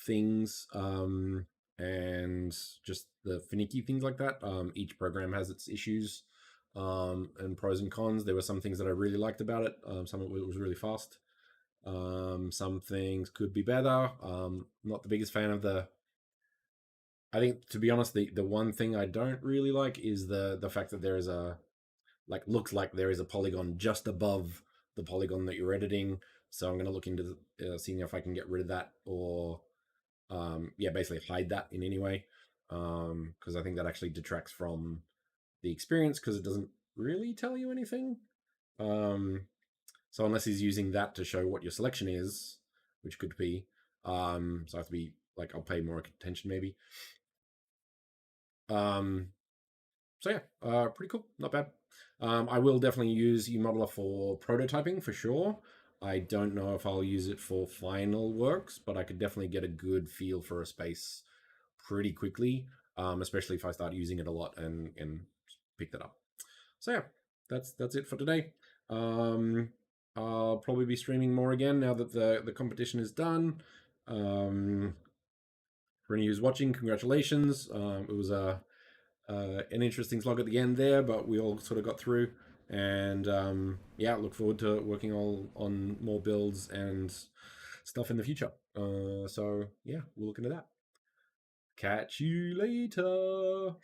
Speaker 1: things and just the finicky things like that. Each program has its issues and pros and cons. There were some things that I really liked about it. Some of it was really fast. Some things could be better. Not the biggest fan of the. I think, to be honest, the one thing I don't really like is the fact that there is a like looks like there is a polygon just above the polygon that you're editing. So I'm going to look into seeing if I can get rid of that or yeah, basically hide that in any way. because I think that actually detracts from the experience because it doesn't really tell you anything. So unless he's using that to show what your selection is, which could be, so I have to be like, I'll pay more attention maybe. So yeah, pretty cool, not bad. I will definitely use UModeler for prototyping for sure. I don't know if I'll use it for final works, but I could definitely get a good feel for a space pretty quickly, especially if I start using it a lot and pick that up. So yeah, that's it for today. I'll probably be streaming more again now that the competition is done. For any who's watching, congratulations. It was an interesting slog at the end there, but we all sort of got through. And yeah, look forward to working on more builds and stuff in the future. So yeah, we'll look into that. Catch you later.